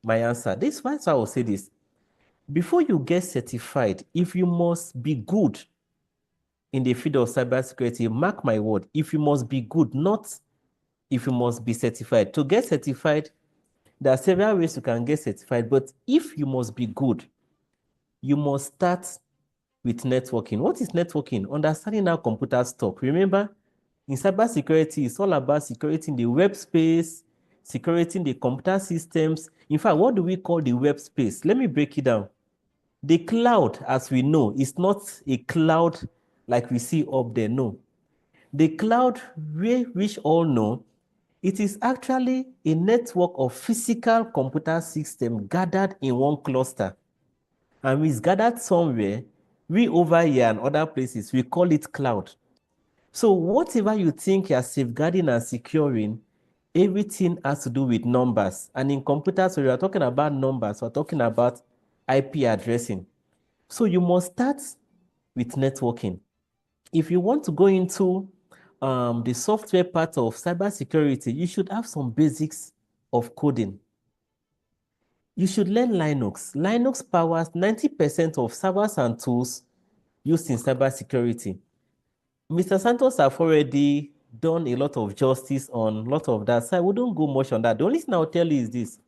[SPEAKER 3] my answer. This is why I will say this. Before you get certified, if you must be good in the field of cybersecurity, mark my word, if you must be good, not if you must be certified. To get certified, there are several ways you can get certified, but if you must be good, you must start with networking. What is networking? Understanding how computers talk. Remember, in cybersecurity, it's all about security in the web space, security in the computer systems. In fact, what do we call the web space? Let me break it down. The cloud, as we know, is not a cloud like we see up there. No. The cloud, which all know, it is actually a network of physical computer systems gathered in one cluster. And it's gathered somewhere. We over here and other places, we call it cloud. So whatever you think you're safeguarding and securing, everything has to do with numbers. And in computers, when we are talking about numbers, we're talking about IP addressing. So you must start with networking. If you want to go into the software part of cybersecurity, you should have some basics of coding. You should learn Linux. Linux powers 90% of servers and tools used in cybersecurity. Mr. Santos have already done a lot of justice on a lot of that, so I wouldn't go much on that. The only thing I'll tell you is this.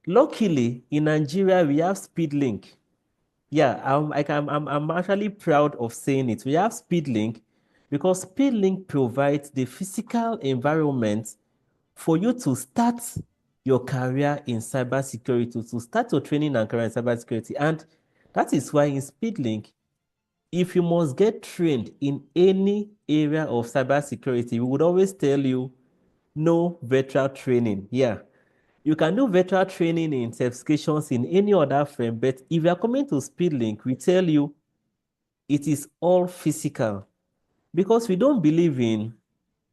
[SPEAKER 3] Luckily, in Nigeria, we have SpeedLink. Yeah, I'm actually proud of saying it. We have SpeedLink because SpeedLink provides the physical environment for you to start your career in cybersecurity, to start your training and career in cybersecurity. And that is why in SpeedLink, if you must get trained in any area of cybersecurity, we would always tell you no virtual training. Yeah. You can do virtual training in certifications in any other firm, but if you are coming to SpeedLink, we tell you it is all physical because we don't believe in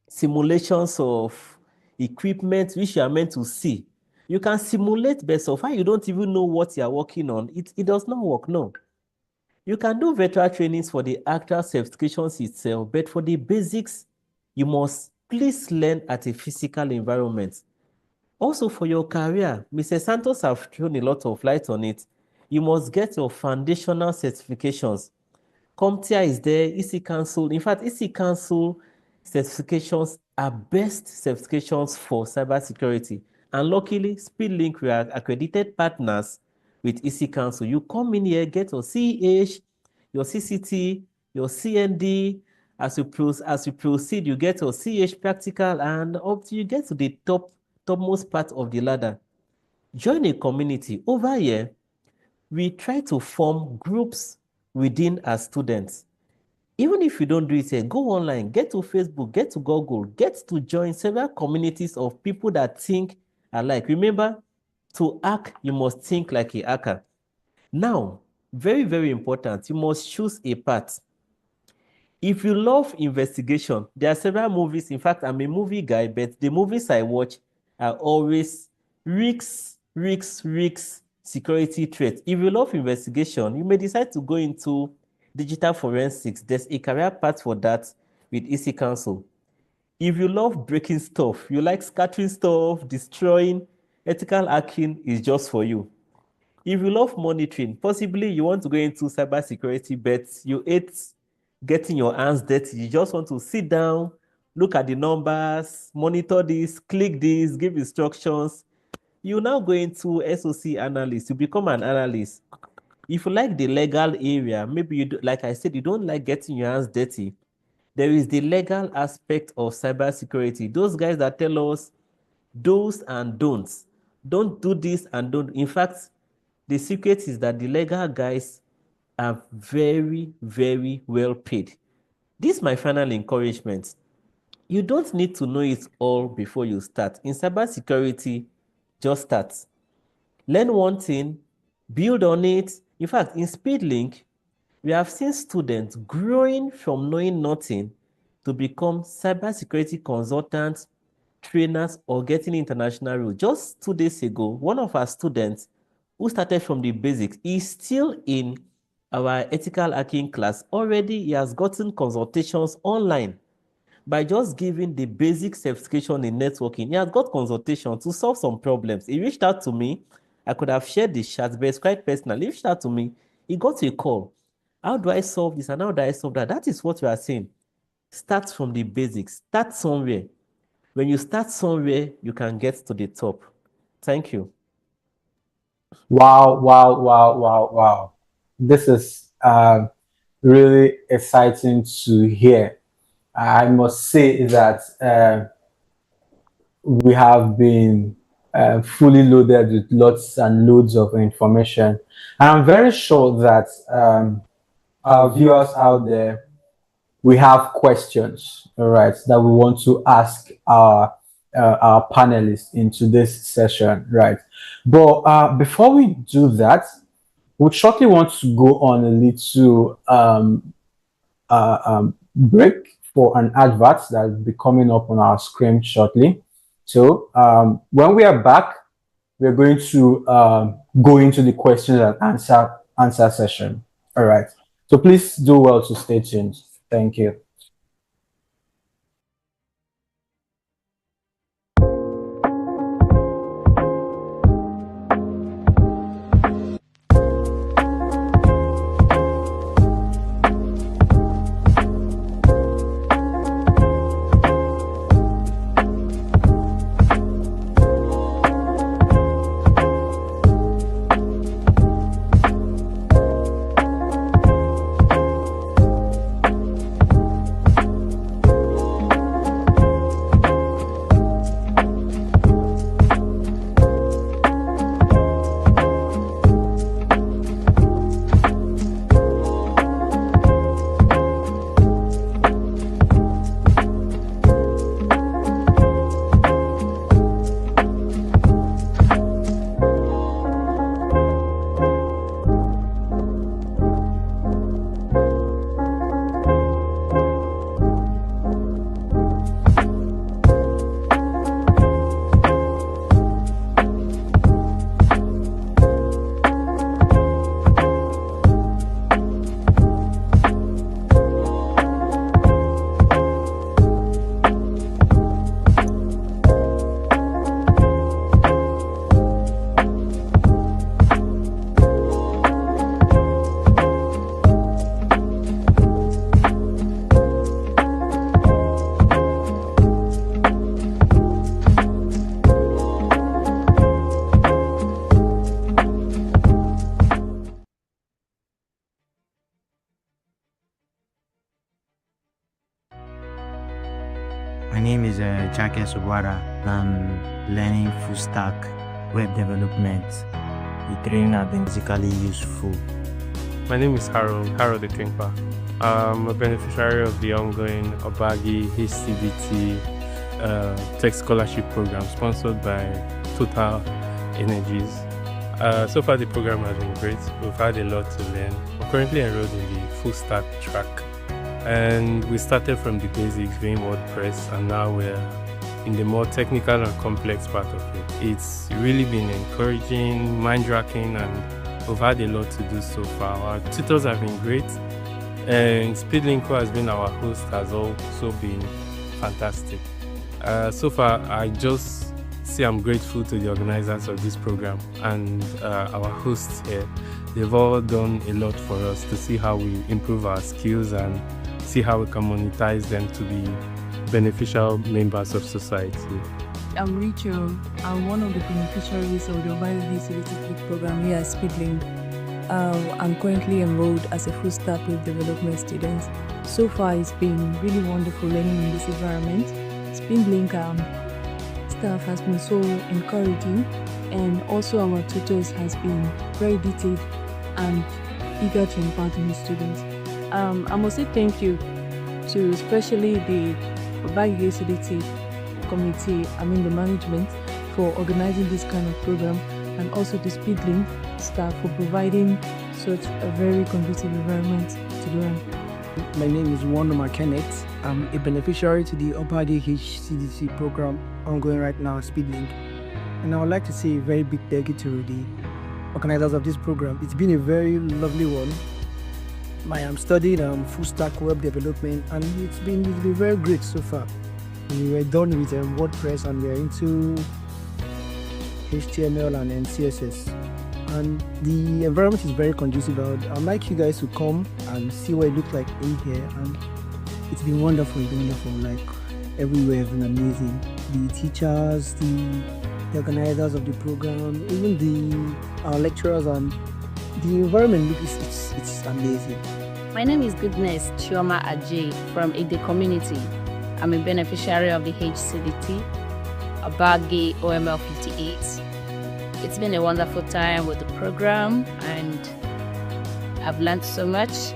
[SPEAKER 3] simulations of equipment which you are meant to see. You can simulate, but so far you don't even know what you are working on. It does not work, no. You can do virtual trainings for the actual certifications itself, but for the basics, You must please learn at a physical environment. Also, for your career, Mr. Santos have thrown a lot of light on it. You must get your foundational certifications. CompTIA is there, EC Council. In fact, EC Council certifications are best certifications for cybersecurity. And luckily, SpeedLink, we are accredited partners with EC Council. You come in here, get your CH, your CCT, your CND. As you proceed, you get your CH practical, and up to you get to the topmost part of the ladder. Join a community. Over here, we try to form groups within our students. Even if you don't do it here, go online, get to Facebook, get to Google, get to join several communities of people that think alike. Remember, to hack, you must think like a hacker. Now, very, very important, you must choose a path. If you love investigation, there are several movies. In fact, I'm a movie guy, but the movies I watch are always risks, security threats. If you love investigation, you may decide to go into digital forensics. There's a career path for that with EC Council. If you love breaking stuff, you like scattering stuff, destroying, ethical hacking is just for you. If you love monitoring, possibly you want to go into cybersecurity, but you hate getting your hands dirty. You just want to sit down, look at the numbers, monitor this, click this, give instructions. You now go into SOC analyst. You become an analyst. If you like the legal area, maybe like I said, you don't like getting your hands dirty. There is the legal aspect of cybersecurity. Those guys that tell us do's and don'ts. Don't do this and don't. In fact, the secret is that the legal guys are very, very well paid. This is my final encouragement. You don't need to know it all before you start. In cybersecurity, just start. Learn one thing, build on it. In fact, in SpeedLink, we have seen students growing from knowing nothing to become cybersecurity consultants, trainers, or getting international role. Just 2 days ago, one of our students who started from the basics is still in our ethical hacking class. Already, he has gotten consultations online by just giving the basic certification in networking. He has got consultation to solve some problems. He reached out to me. I could have shared the chat, but it's quite personal. He reached out to me. He got a call. How do I solve this and how do I solve that? That is what we are saying. Start from the basics. Start somewhere. When you start somewhere, you can get to the top. Thank you.
[SPEAKER 1] Wow, wow, wow, wow, wow. This is really exciting to hear. I must say that we have been fully loaded with lots and loads of information. And I'm very sure that our viewers out there, we have questions, all right, that we want to ask our panelists in today's session, right? But before we do that, we shortly want to go on a little break for an advert that will be coming up on our screen shortly. So when we are back, we're going to go into the questions and answer session. All right. So please do well to stay tuned. Thank you.
[SPEAKER 4] My name is Jake Subwara. I'm learning full stack web development. The training has been basically useful.
[SPEAKER 5] My name is Harold Ekengpa. I'm a beneficiary of the ongoing Obagi HCDT Tech Scholarship Program sponsored by Total Energies. So far, the program has been great. We've had a lot to learn. We're currently enrolled in the full stack track, and we started from the basics, doing WordPress, and now we're in the more technical and complex part of it. It's really been encouraging, mind-racking, and we've had a lot to do so far. Our tutors have been great, and Speedlink, who has been our host, has also been fantastic. So far, I just say I'm grateful to the organizers of this program and our hosts here. They've all done a lot for us to see how we improve our skills and see how we can monetize them to be beneficial members of society.
[SPEAKER 6] I'm Rachel. I'm one of the beneficiaries of the Obagi HCDT program here at Speedlink. I'm currently enrolled as a full stack web development student. So far, it's been really wonderful learning in this environment. Speedlink staff has been so encouraging, and also our tutors has been very detailed and eager to impart new students. I must say thank you to especially the Obagi HCDT committee, the management, for organizing this kind of program, and also the Speedlink staff for providing such a very conducive environment to learn.
[SPEAKER 7] My name is Wandoma Kenneth. I'm a beneficiary to the Obagi HCDC program ongoing right now at Speedlink. And I would like to say a very big thank you to the organizers of this program. It's been a very lovely one. I'm studying full stack web development, and it's been very great so far. We were done with WordPress, and we're into HTML and CSS. And the environment is very conducive. I'd like you guys to come and see what it looks like in here. And it's been wonderful, like everywhere has been amazing. The teachers, the organizers of the program, even our lecturers, and the environment it's amazing.
[SPEAKER 8] My name is Goodness Chioma Ajay from Ede Community. I'm a beneficiary of the HCDT, Obagi OML 58. It's been a wonderful time with the program, and I've learned so much.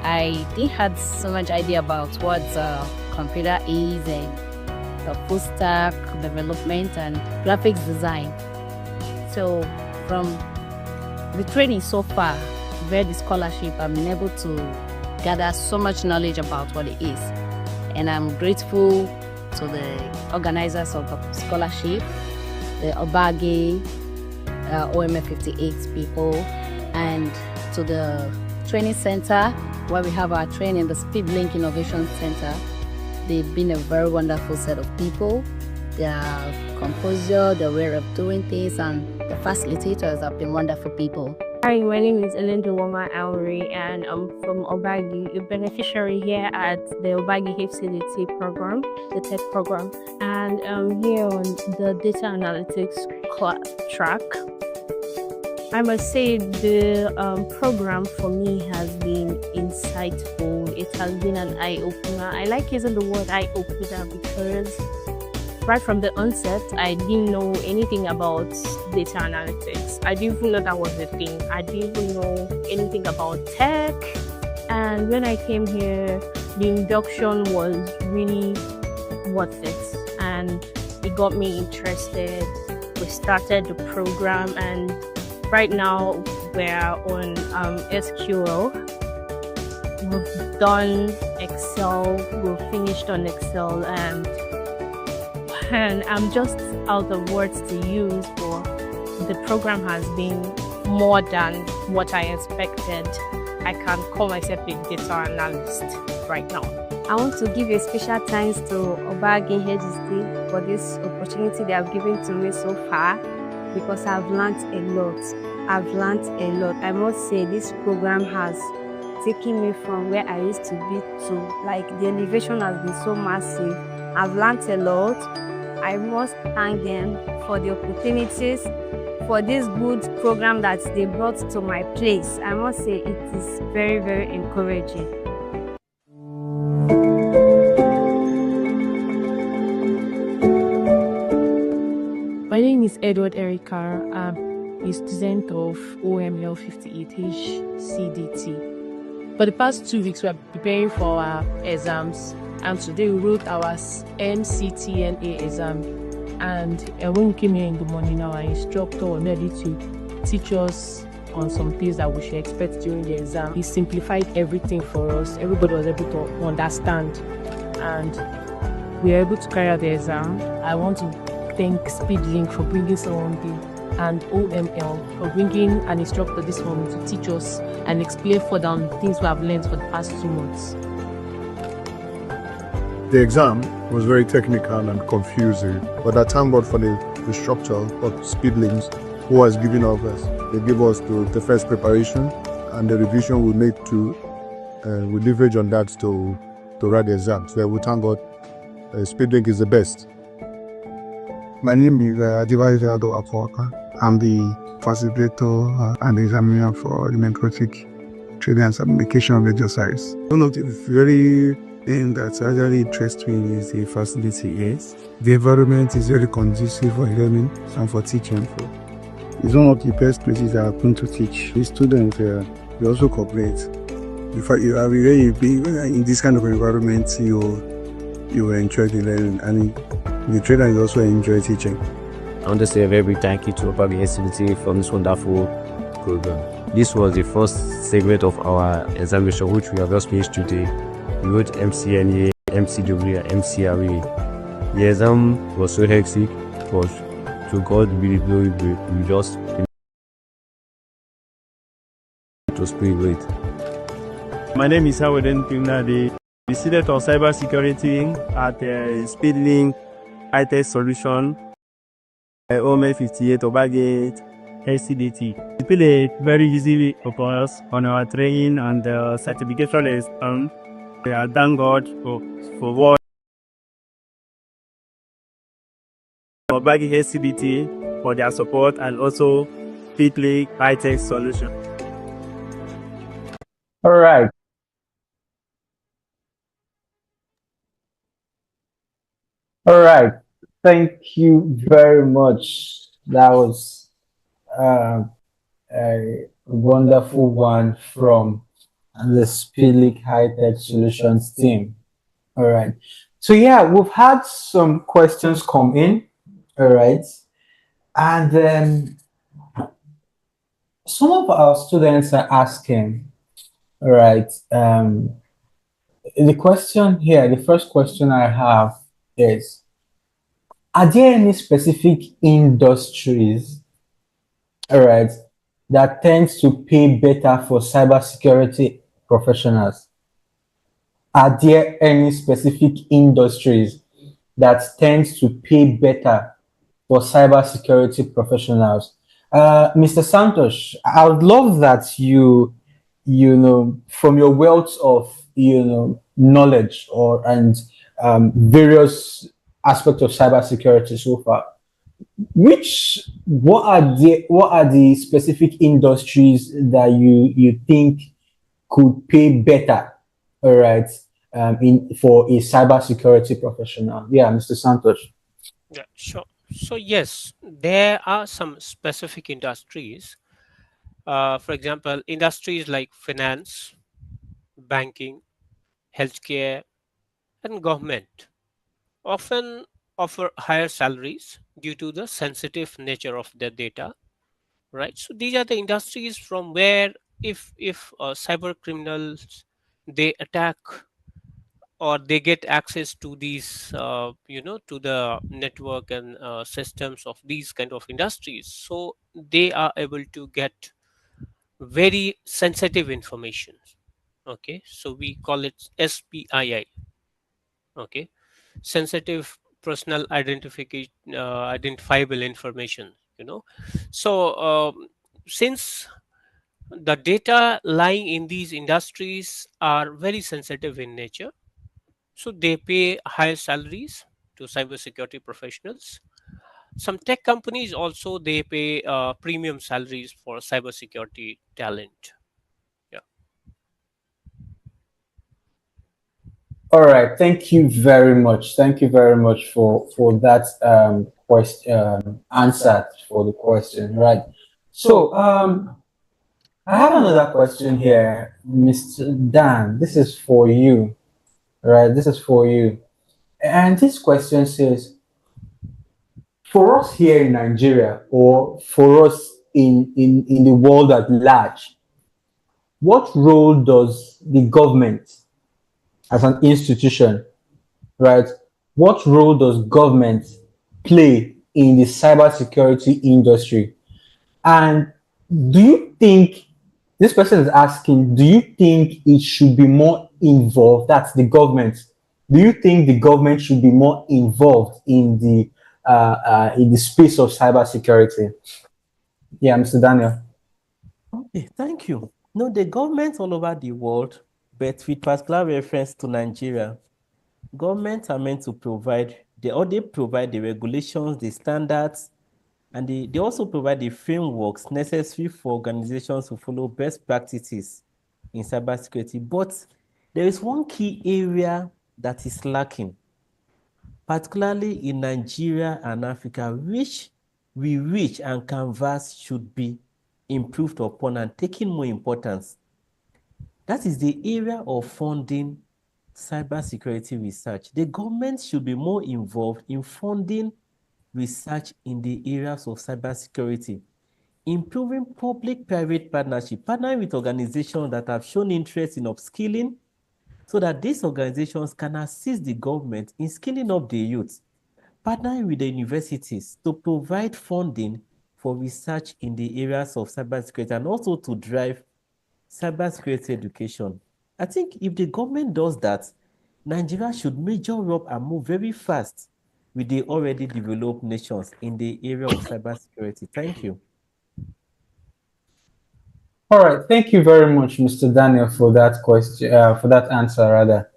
[SPEAKER 8] I didn't have so much idea about what computer is and the full stack development and graphics design. So from the training so far, via the scholarship, I've been able to gather so much knowledge about what it is. And I'm grateful to the organizers of the scholarship, the Obagi OMF 58 people, and to the training center where we have our training, the Speedlink Innovation Center. They've been a very wonderful set of people. Their composure, their way of doing things, and the facilitators have been wonderful people.
[SPEAKER 9] Hi, my name is Elendowoma Auri, and I'm from Obagi, a beneficiary here at the Obagi HCDT program, the tech program, and I'm here on the data analytics track. I must say the program for me has been insightful. It has been an eye-opener. I like using the word eye-opener because right from the onset, I didn't know anything about data analytics. I didn't even know that was a thing. I didn't even know anything about tech. And when I came here, the induction was really worth it. And it got me interested. We started the program, and right now we're on SQL. We've done Excel. We've finished on Excel, and I'm just out of words to use, for the program has been more than what I expected. I can call myself a data analyst right now. I want to give a special thanks to Obagi HCDT for this opportunity they have given to me so far, because I've learned a lot. I must say this program has taken me from where I used to be to, like, the elevation has been so massive. I've learned a lot. I must thank them for the opportunities, for this good program that they brought to my place. I must say it is very, very encouraging.
[SPEAKER 6] is Edward Erica. I'm a student of OML 58H CDT. For the past 2 weeks, we are preparing for our exams, and today we wrote our MCTNA exam. And when we came here in the morning, our instructor was ready to teach us on some things that we should expect during the exam. He simplified everything for us. Everybody was able to understand, and we were able to carry out the exam. I want to thank SpeedLink for bringing someone there, and OML for bringing an instructor this morning to teach us and explain further on things we have learned for the past 2 months.
[SPEAKER 10] The exam was very technical and confusing, but I thank God for the instructor of SpeedLinks who has given us this. They gave us the first preparation and the revision we made to, we leverage on that to write the exam. So we thank God. SpeedLink is the best.
[SPEAKER 11] My name is Adivayo Apoaka. I'm the facilitator and examiner for the Metrotic Trading and Application of exercise. One of the very things that actually interests me is the facility. Yes, the environment is very conducive for learning and for teaching. It's one of the best places that I've been to teach. The students they also cooperate. In fact, you are really in this kind of environment, you will enjoy the learning, and the trainer will also enjoy teaching.
[SPEAKER 12] I want to say a very big thank you to Obagi SCDT for this wonderful program. This was the first segment of our examination, which we have just finished today. We wrote MCNA, MCW, and MCRA. The exam was so hectic, but to God be the glory. We just it was pretty great.
[SPEAKER 13] My name is Howard Pimnade, the student of Cybersecurity at SpeedLink IT Solution, OML 58 Obagi SCDT. It's been a very easy for us on our training and certification exam. I thank God for what Obagi SCDT for their support, and also SpeedLink IT Solution.
[SPEAKER 1] All right. All right. Thank you very much. That was a wonderful one from the Speedlink High Tech Solutions team. All right. So yeah, we've had some questions come in. All right. And then some of our students are asking, all right, the question here, the first question I have is, are there any specific industries, all right, that tends to pay better for cybersecurity professionals? Are there any specific industries that tends to pay better for cybersecurity professionals? Mr. Santos, I would love that you know, from your wealth of, you know, knowledge and various aspects of cybersecurity so far, what are the specific industries that you think could pay better, all right, for a cybersecurity professional? Yeah, Mr. Santos.
[SPEAKER 2] Yeah, sure. So yes, there are some specific industries. For example, industries like finance, banking, healthcare, and government often offer higher salaries due to the sensitive nature of their data, right? So these are the industries from where if cyber criminals, they attack or they get access to these to the network and systems of these kind of industries, so they are able to get very sensitive information. Okay, so we call it SPII. Okay, sensitive personal identification, identifiable information, so since the data lying in these industries are very sensitive in nature, so they pay higher salaries to cybersecurity professionals. Some tech companies also, they pay premium salaries for cybersecurity talent. Yeah.
[SPEAKER 1] All right. Thank you very much. Thank you very much for that question answer for the question. Right. So I have another question here, Mr. Dan. This is for you. Right. This is for you. And this question says, for us here in Nigeria or for us in the world at large, what role does the government as an institution, right? What role does government play in the cybersecurity industry? And do you think this person is asking, do you think it should be more involved? That's the government. Do you think the government should be more involved in the space of cybersecurity? Yeah, Mr. Daniel.
[SPEAKER 3] Okay, thank you. No, the governments all over the world, but with particular reference to Nigeria, governments are meant to provide, they provide the regulations, the standards, and they also provide the frameworks necessary for organizations to follow best practices in cybersecurity. But there is one key area that is lacking, particularly in Nigeria and Africa, which we reach and canvas should be improved upon and taking more importance. That is the area of funding cybersecurity research. The government should be more involved in funding research in the areas of cybersecurity, improving public-private partnership, partnering with organizations that have shown interest in upskilling so that these organizations can assist the government in skilling up the youth, partnering with the universities to provide funding for research in the areas of cybersecurity and also to drive cybersecurity education. I think if the government does that, Nigeria should measure up and move very fast with the already developed nations in the area of cybersecurity. Thank you.
[SPEAKER 1] All right. Thank you very much, Mr. Daniel, for that question, for that answer, rather.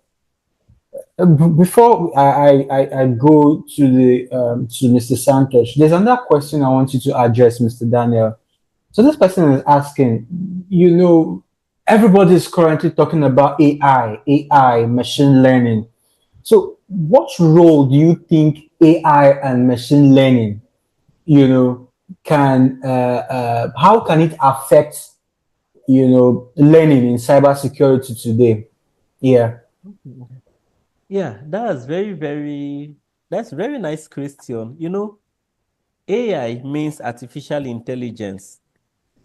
[SPEAKER 1] Before I go to Mr. Santos, there's another question I want you to address, Mr. Daniel. So this person is asking, everybody is currently talking about AI, machine learning. So what role do you think AI and machine learning, how can it affect, learning in cybersecurity today? Yeah.
[SPEAKER 3] Yeah, that's that's a very nice question. AI means artificial intelligence.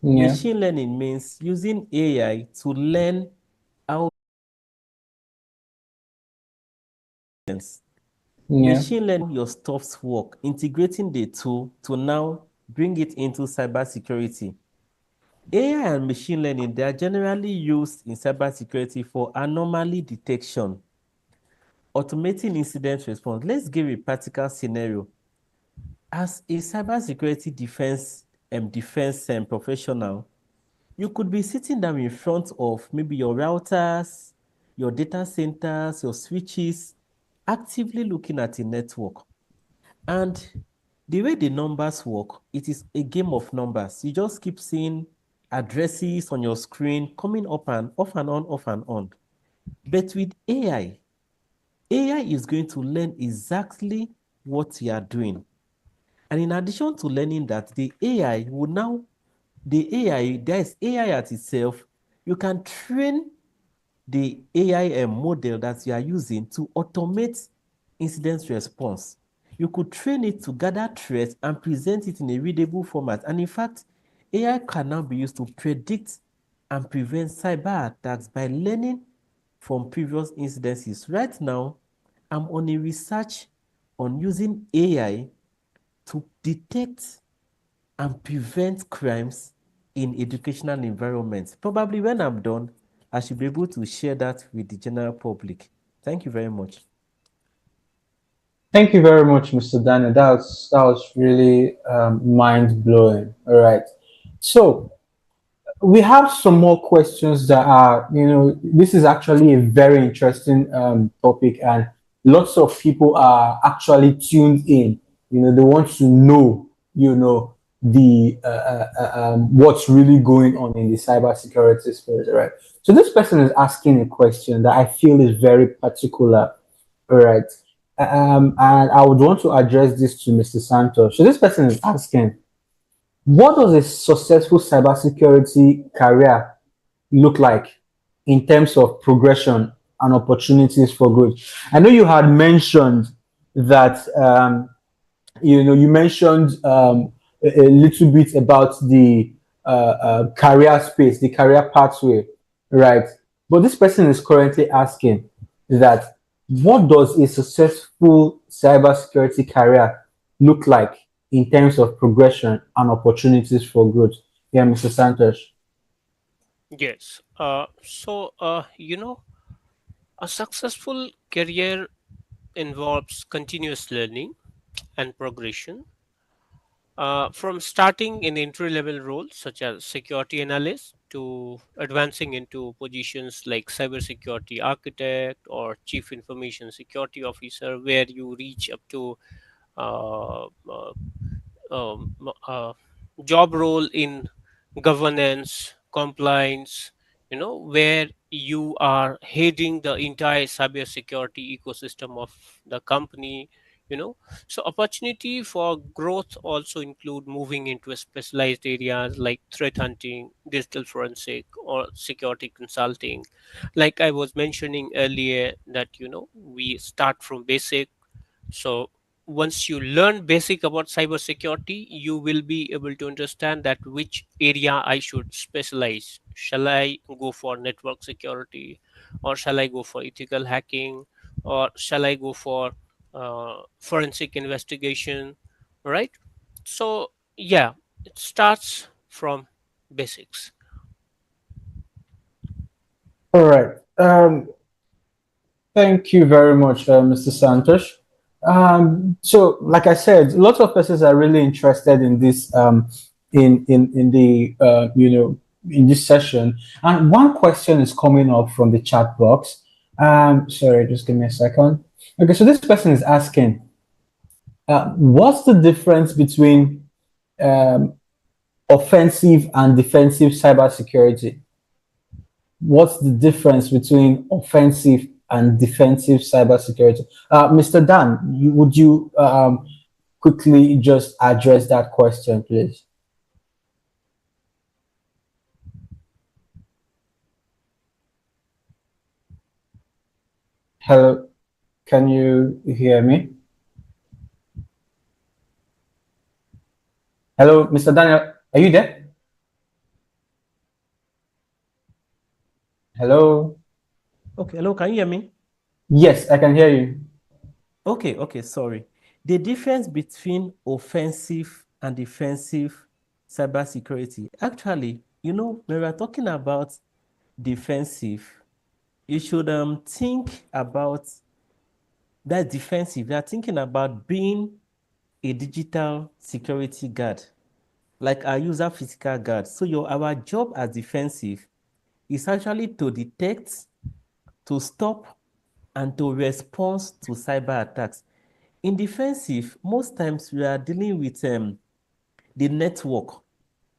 [SPEAKER 1] Yeah.
[SPEAKER 3] Machine learning means using AI to learn how
[SPEAKER 1] Yeah.
[SPEAKER 3] machine learning your stuff's work, integrating the tool to now bring it into cybersecurity. AI and machine learning, they are generally used in cybersecurity for anomaly detection, automating incident response. Let's give a practical scenario. As a cybersecurity defense professional, you could be sitting down in front of maybe your routers, your data centers, your switches, actively looking at a network. And the way the numbers work, it is a game of numbers. You just keep seeing addresses on your screen coming up and off and on, off and on. But with AI is going to learn exactly what you are doing. And in addition to learning that, there's AI at itself. You can train the AI model that you are using to automate incident response. You could train it to gather threats and present it in a readable format. And in fact, AI can now be used to predict and prevent cyber attacks by learning from previous incidences. Right now, I'm on a research on using AI to detect and prevent crimes in educational environments. Probably when I'm done, I should be able to share that with the general public. Thank you very much.
[SPEAKER 1] Thank you very much, Mr. Daniel. That was really mind blowing. All right. So we have some more questions that are, this is actually a very interesting topic, and lots of people are actually tuned in. They want to know, the what's really going on in the cybersecurity space, right? So this person is asking a question that I feel is very particular, right? And I would want to address this to Mr. Santos. So this person is asking, what does a successful cybersecurity career look like in terms of progression and opportunities for growth? I know you had mentioned that you mentioned a little bit about the career space, the career pathway, right? But this person is currently asking that what does a successful cybersecurity career look like in terms of progression and opportunities for growth? Yeah, Mr. Santos.
[SPEAKER 2] Yes. A successful career involves continuous learning and progression. From starting in entry level roles such as security analyst to advancing into positions like cybersecurity architect or chief information security officer, where you reach up to uh, uh, job role in governance, compliance, where you are heading the entire cybersecurity ecosystem of the company, you know. So opportunity for growth also include moving into a specialized areas like threat hunting, digital forensic, or security consulting. Like I was mentioning earlier that, we start from basic. So once you learn basic about cybersecurity, you will be able to understand that which area I should specialize. Shall I go for network security, or shall I go for ethical hacking, or shall I go for forensic investigation, right? So yeah, it starts from basics.
[SPEAKER 1] All right. Thank you very much, Mr. Santos. So, like I said, lots of persons are really interested in this, in the in this session. And one question is coming up from the chat box. Sorry, just give me a second. Okay, so this person is asking, what's the difference between um, offensive and defensive cybersecurity? What's the difference between offensive and defensive cybersecurity? Mr. Dan, would you quickly just address that question, please? Hello, can you hear me? Hello, Mr. Daniel, are you there? Hello?
[SPEAKER 3] Okay, hello, can you hear me?
[SPEAKER 1] Yes, I can hear you.
[SPEAKER 3] Okay, sorry. The difference between offensive and defensive cybersecurity, actually, when we're talking about defensive, you should think about that defensive. You are thinking about being a digital security guard, like a user physical guard. So our job as defensive is actually to detect, to stop, and to respond to cyber attacks. In defensive, most times we are dealing with the network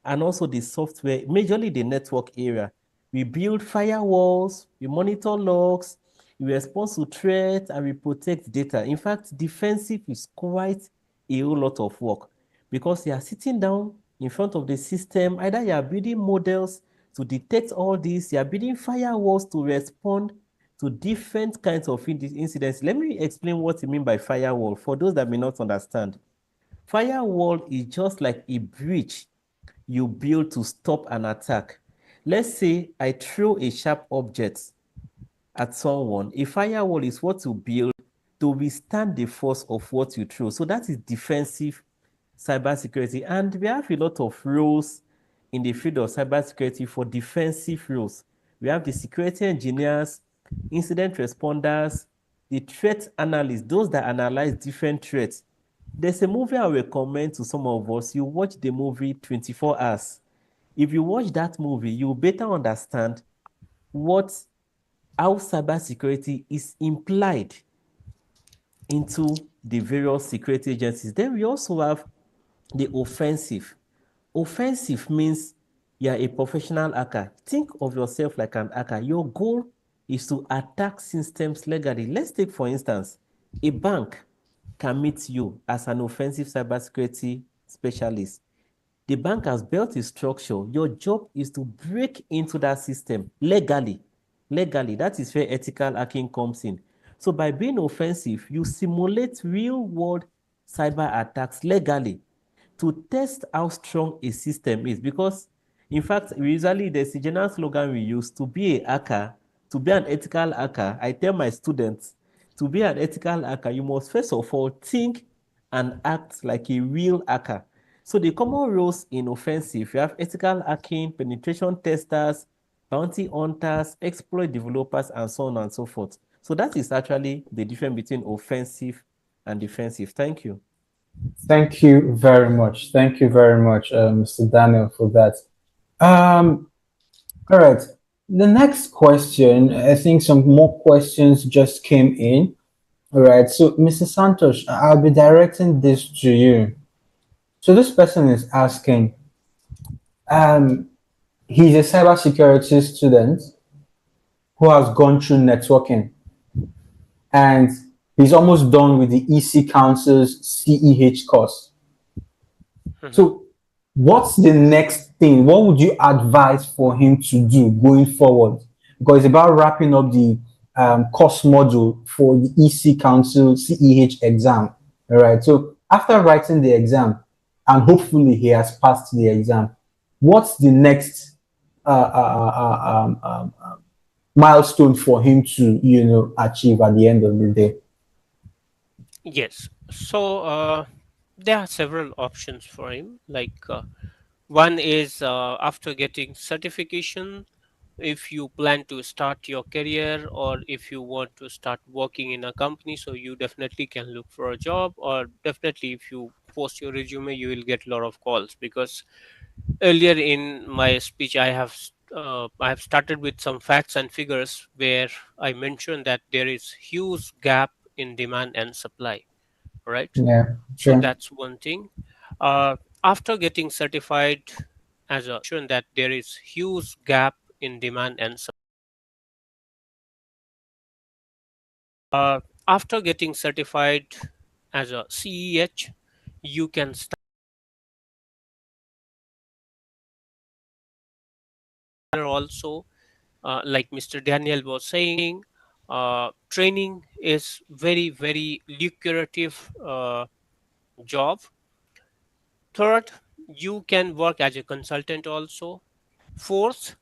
[SPEAKER 3] and also the software, majorly the network area. We build firewalls, we monitor logs, we respond to threats, and we protect data. In fact, defensive is quite a whole lot of work because you are sitting down in front of the system. Either you are building models to detect all this, you are building firewalls to respond to different kinds of incidents. Let me explain what I mean by firewall for those that may not understand. Firewall is just like a bridge you build to stop an attack. Let's say I throw a sharp object at someone. A firewall is what you build to withstand the force of what you throw. So that is defensive cybersecurity. And we have a lot of roles in the field of cybersecurity for defensive roles. We have the security engineers, incident responders, the threat analysts, those that analyze different threats. There's a movie I recommend to some of us. You watch the movie 24 Hours. If you watch that movie, you better understand how cybersecurity is implied into the various security agencies. Then we also have the offensive. Offensive means you're a professional hacker. Think of yourself like an hacker. Your goal is to attack systems legally. Let's take, for instance, a bank can meet you as an offensive cybersecurity specialist. The bank has built a structure. Your job is to break into that system legally. Legally, that is where ethical hacking comes in. So by being offensive, you simulate real world cyber attacks legally to test how strong a system is. Because, in fact, we usually, there's a general slogan we use: to be a hacker, to be an ethical hacker. I tell my students, to be an ethical hacker, you must first of all think and act like a real hacker. So the common roles in offensive, you have ethical hacking, penetration testers, bounty hunters, exploit developers, and so on and so forth. So that is actually the difference between offensive and defensive. Thank you.
[SPEAKER 1] Thank you very much. Thank you very much, Mr. Daniel, for that. Um, all right. The next question, I think some more questions just came in. All right. So, Mr. Santos, I'll be directing this to you. So, this person is asking, um, he's a cybersecurity student who has gone through networking, and he's almost done with the EC Council's CEH course. So, what's the next thing? What would you advise for him to do going forward? Because it's about wrapping up the course module for the EC Council CEH exam. All right. So, after writing the exam, and hopefully he has passed the exam, what's the next milestone for him to, achieve at the end of the day?
[SPEAKER 2] Yes. So there are several options for him. Like one is after getting certification, if you plan to start your career or if you want to start working in a company, so you definitely can look for a job, or definitely if you post your resume, you will get a lot of calls. Because earlier in my speech, I have started with some facts and figures where I mentioned that there is huge gap in demand and supply, right?
[SPEAKER 1] Yeah,
[SPEAKER 2] So
[SPEAKER 1] sure.
[SPEAKER 2] that's one thing. After getting certified that there is huge gap in demand and supply. After getting certified as a CEH, you can start also, like Mr. Daniel was saying, training is very, very lucrative job. Third, you can work as a consultant also. Fourth,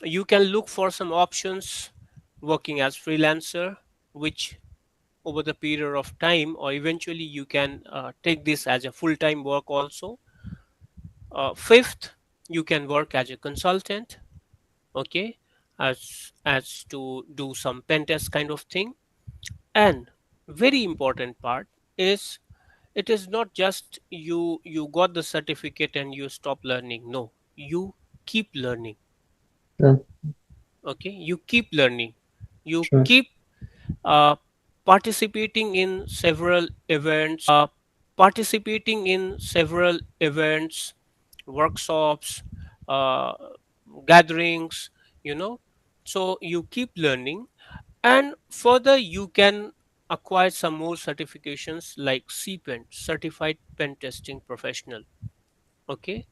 [SPEAKER 2] you can look for some options working as freelancer, which over the period of time or eventually you can take this as a full-time work also. Fifth, you can work as a consultant, okay, as to do some pen test kind of thing. And very important part is, it is not just you got the certificate and you stop learning. No, you keep learning.
[SPEAKER 1] Sure.
[SPEAKER 2] Okay, you keep learning, you
[SPEAKER 1] Sure.
[SPEAKER 2] keep uh, participating in several events, workshops, uh, gatherings, you know. So you keep learning, and further you can acquire some more certifications like CPEN, certified pen testing professional, okay,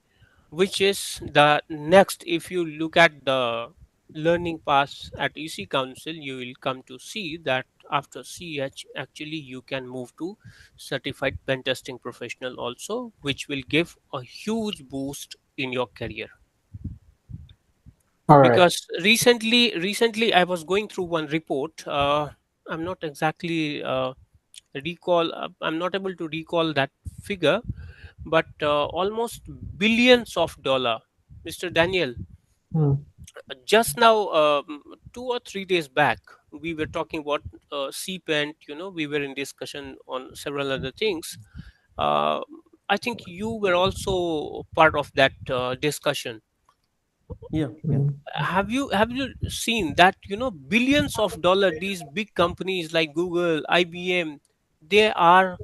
[SPEAKER 2] which is the next. If you look at the learning paths at EC Council, you will come to see that after CH, actually you can move to certified pen testing professional also, which will give a huge boost in your career.
[SPEAKER 1] All right.
[SPEAKER 2] Because recently I was going through one report. I'm not exactly I'm not able to recall that figure, but almost billions of dollar, Mr. Daniel.
[SPEAKER 1] Hmm.
[SPEAKER 2] Just now, 2 or 3 days back, we were talking about CPENT. We were in discussion on several other things. Uh, I think you were also part of that discussion.
[SPEAKER 3] Yeah, yeah.
[SPEAKER 2] Have you seen that, billions of dollar, these big companies like Google, IBM, they are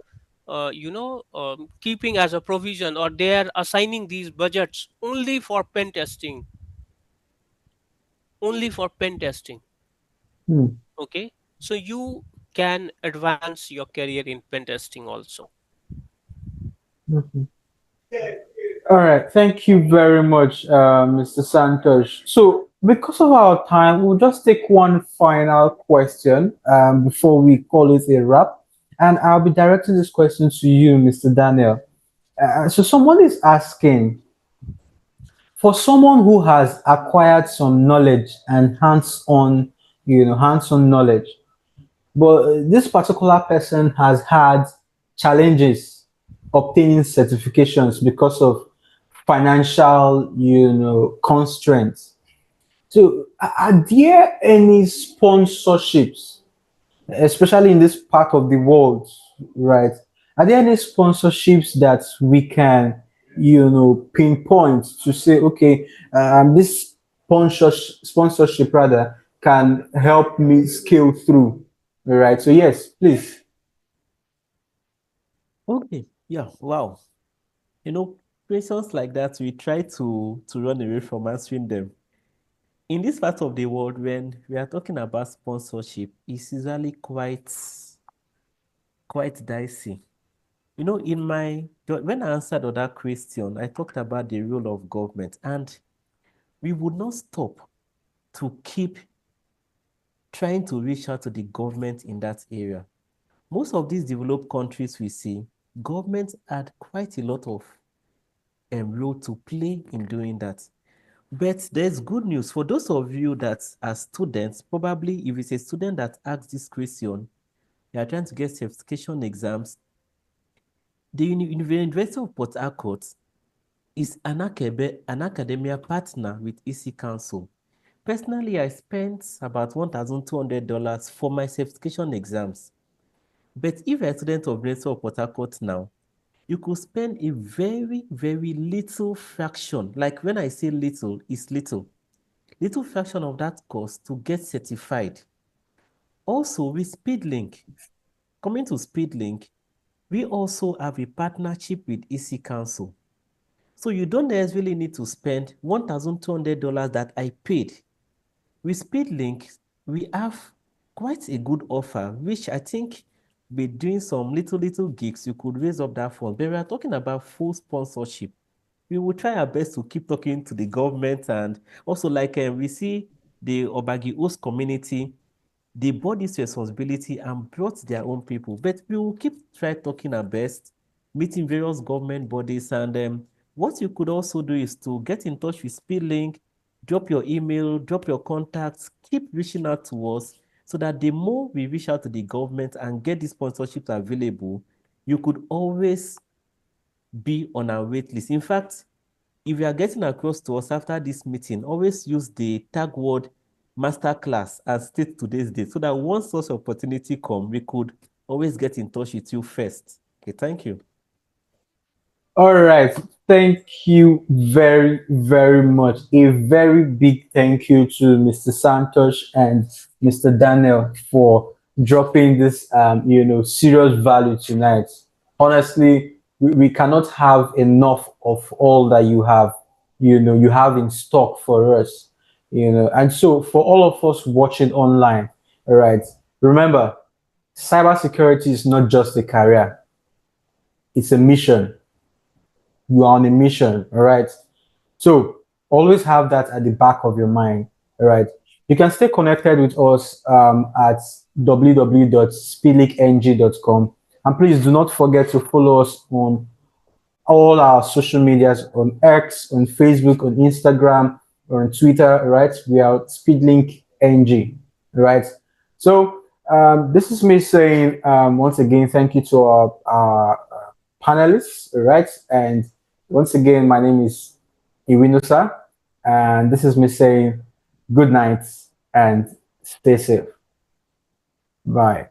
[SPEAKER 2] keeping as a provision, or they are assigning these budgets only for pen testing, only for pen testing.
[SPEAKER 1] Hmm.
[SPEAKER 2] Okay, so you can advance your career in pen testing also.
[SPEAKER 1] Mhm. All right, thank you very much, Mr. Santosh. So, because of our time, we'll just take one final question before we call it a wrap. And I'll be directing this question to you, Mr. Daniel. So, someone is asking, for someone who has acquired some knowledge and hands-on, hands-on knowledge, but this particular person has had challenges obtaining certifications because of financial, constraints. So, are there any sponsorships, especially in this part of the world, right? Are there any sponsorships that we can, pinpoint to say, okay, this sponsorship rather can help me scale through, right? So yes, please.
[SPEAKER 3] Okay, yeah, wow. You know, questions like that, we try to run away from answering them. In this part of the world, when we are talking about sponsorship, it's usually quite dicey. You know, when I answered other question, I talked about the role of government, and we would not stop to keep trying to reach out to the government in that area. Most of these developed countries we see, governments had quite a lot of role to play in doing that. But there's good news for those of you that are students. Probably, if it's a student that asks this question, you are trying to get certification exams. The University of Port Harcourt is an academia partner with EC Council. Personally, I spent about $1,200 for my certification exams. But if you're a student of University of Port Harcourt now, you could spend a very, very little fraction. Like when I say little, it's little. Little fraction of that cost to get certified. Also, with SpeedLink, coming to SpeedLink, we also have a partnership with EC Council. So you don't necessarily need to spend $1,200 that I paid. With SpeedLink, we have quite a good offer, which I think with doing some little gigs, you could raise up that fund. But we are talking about full sponsorship. We will try our best to keep talking to the government, and also like we see the Obagi host community, they bought this responsibility and brought their own people. But we will keep try talking our best, meeting various government bodies, and what you could also do is to get in touch with SpeedLink, drop your email, drop your contacts, keep reaching out to us, so that the more we reach out to the government and get these sponsorships available, you could always be on our wait list. In fact, if you are getting across to us after this meeting, always use the tag word masterclass and state today's date, so that once such opportunity come, we could always get in touch with you first. Okay, thank you.
[SPEAKER 1] All right. Thank you very, very much. A very big thank you to Mr. Santosh and Mr. Daniel for dropping this, serious value tonight. Honestly, we cannot have enough of all that you have in stock for us, And so, for all of us watching online, all right, remember, cybersecurity is not just a career; it's a mission. You are on a mission, all right? So always have that at the back of your mind, all right? You can stay connected with us at www.speedlinkng.com. And please do not forget to follow us on all our social medias, on X, on Facebook, on Instagram, or on Twitter, right? We are Speedlink NG, right? So this is me saying once again, thank you to our panelists, right? And once again, my name is Iwinusa, and this is me saying good night and stay safe. Bye.